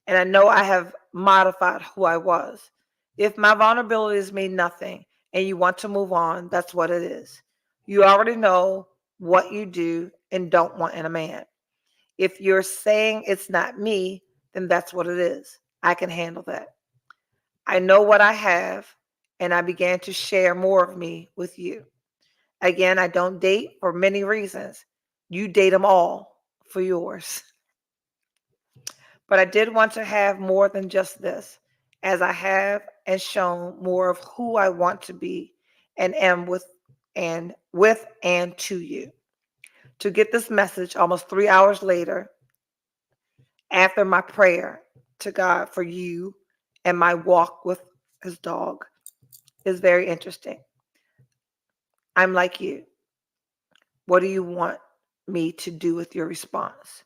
Speaker 2: and I know I have modified who I was. If my vulnerabilities mean nothing and you want to move on, that's what it is. You already know what you do and don't want in a man. If you're saying it's not me, then that's what it is. I can handle that. I know what I have, and I began to share more of me with you. Again, I don't date for many reasons. You date them all for yours. But I did want to have more than just this, as I have and shown more of who I want to be and am with and to you. To get this message almost 3 hours later, after my prayer to God for you and my walk with his dog, is very interesting. I'm like you. What do you want me to do with your response?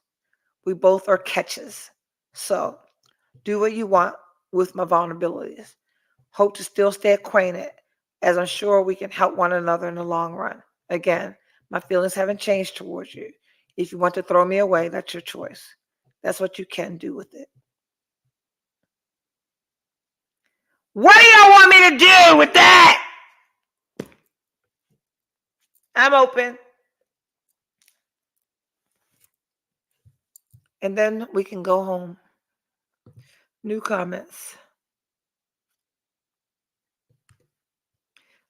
Speaker 2: We both are catches. So do what you want with my vulnerabilities. Hope to still stay acquainted, as I'm sure we can help one another in the long run. Again, my feelings haven't changed towards you. If you want to throw me away, that's your choice. That's what you can do with it. What do y'all want me to do with that? I'm open. And then we can go home. New comments.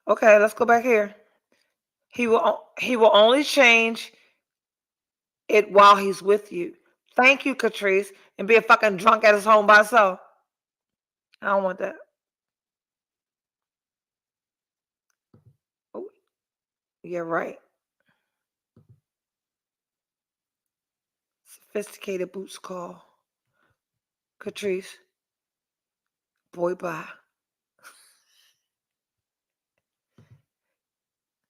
Speaker 2: Okay, let's go back here. He will only change it while he's with you. Thank you, Catrice, and be a fucking drunk at his home by himself. I don't want that. Oh, yeah, right. Sophisticated boots call. Catrice, boy, bye.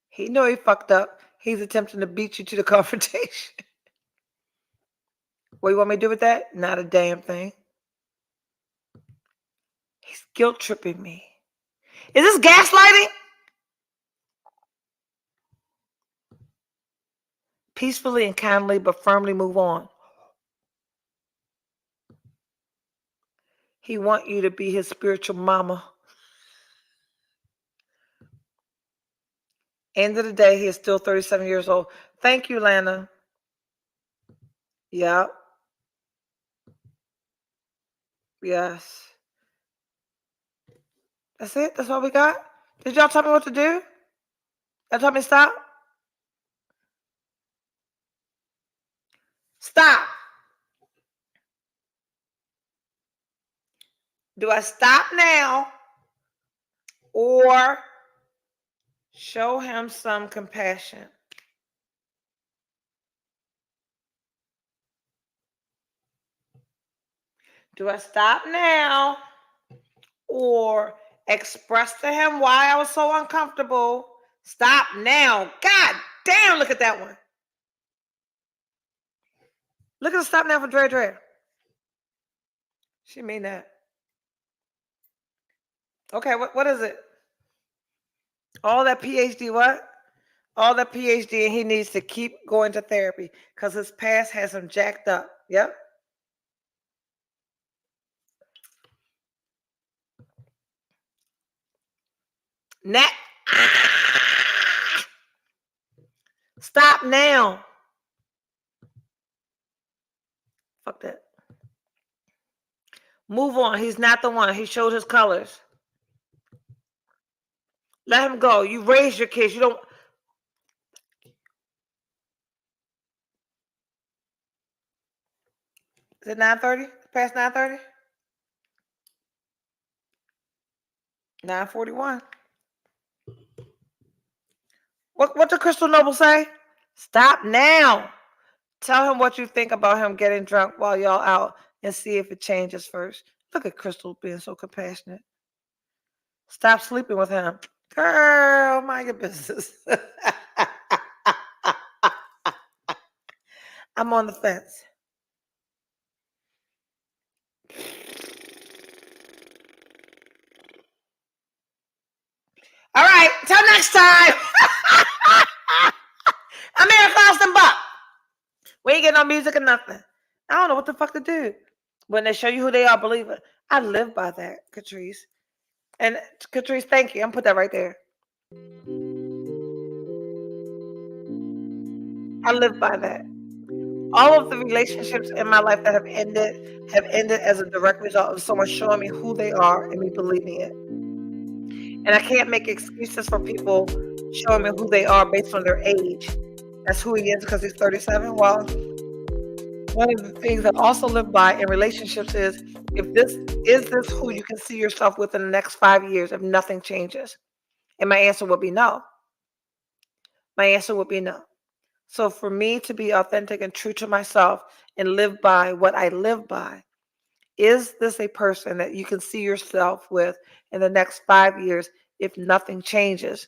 Speaker 2: He know he fucked up. He's attempting to beat you to the confrontation. What you want me to do with that? Not a damn thing. He's guilt tripping me. Is this gaslighting? Peacefully and kindly, but firmly move on. He want you to be his spiritual mama. End of the day, he is still 37 years old. Thank you, Lana. Yep. Yes. That's it? That's all we got? Did y'all tell me what to do? Y'all tell me stop? Stop. Do I stop now or show him some compassion? Do I stop now or express to him why I was so uncomfortable? Stop now. God damn, look at that one. Look at the stop now for Dre Dre. She mean that. Okay, what is it? All that PhD, what? All that PhD, and he needs to keep going to therapy because his past has him jacked up. Yep. Nat. Stop now. Fuck that. Move on. He's not the one. He showed his colors. Let him go. You raised your kids. You don't. Is it 9:30? Past 9:30? 9:41. What did Crystal Noble say? Stop now. Tell him what you think about him getting drunk while y'all out and see if it changes first. Look at Crystal being so compassionate. Stop sleeping with him. Girl, mind your business. I'm on the fence. All right, till next time. I'm here, Constant Buck. We ain't getting no music or nothing. I don't know what the fuck to do. When they show you who they are, believe it. I live by that, Catrice. And Catrice, thank you. I'm put that right there. I live by that. All of the relationships in my life that have ended as a direct result of someone showing me who they are and me believing it. And I can't make excuses for people showing me who they are based on their age. That's who he is because he's 37. Well, one of the things I also live by in relationships is is this who you can see yourself with in the next 5 years if nothing changes? And my answer would be no. My answer would be no. So for me to be authentic and true to myself and live by what I live by, is this a person that you can see yourself with in the next 5 years if nothing changes?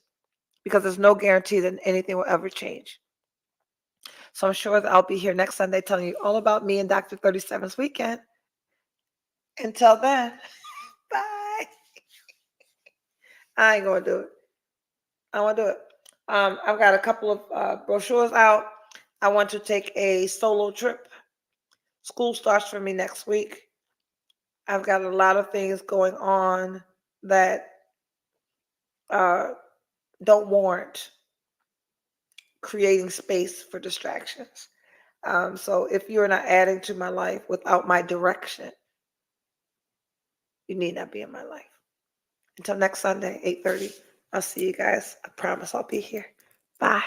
Speaker 2: Because there's no guarantee that anything will ever change. So I'm sure that I'll be here next Sunday telling you all about me and Dr. 37's weekend. Until then, bye. I ain't gonna do it. I want to do it. I've got a couple of brochures out. I want to take a solo trip. School starts for me next week. I've got a lot of things going on that don't warrant creating space for distractions. So if you're not adding to my life without my direction, you need not be in my life. Until next Sunday, 8:30, I'll see you guys. I promise I'll be here. Bye.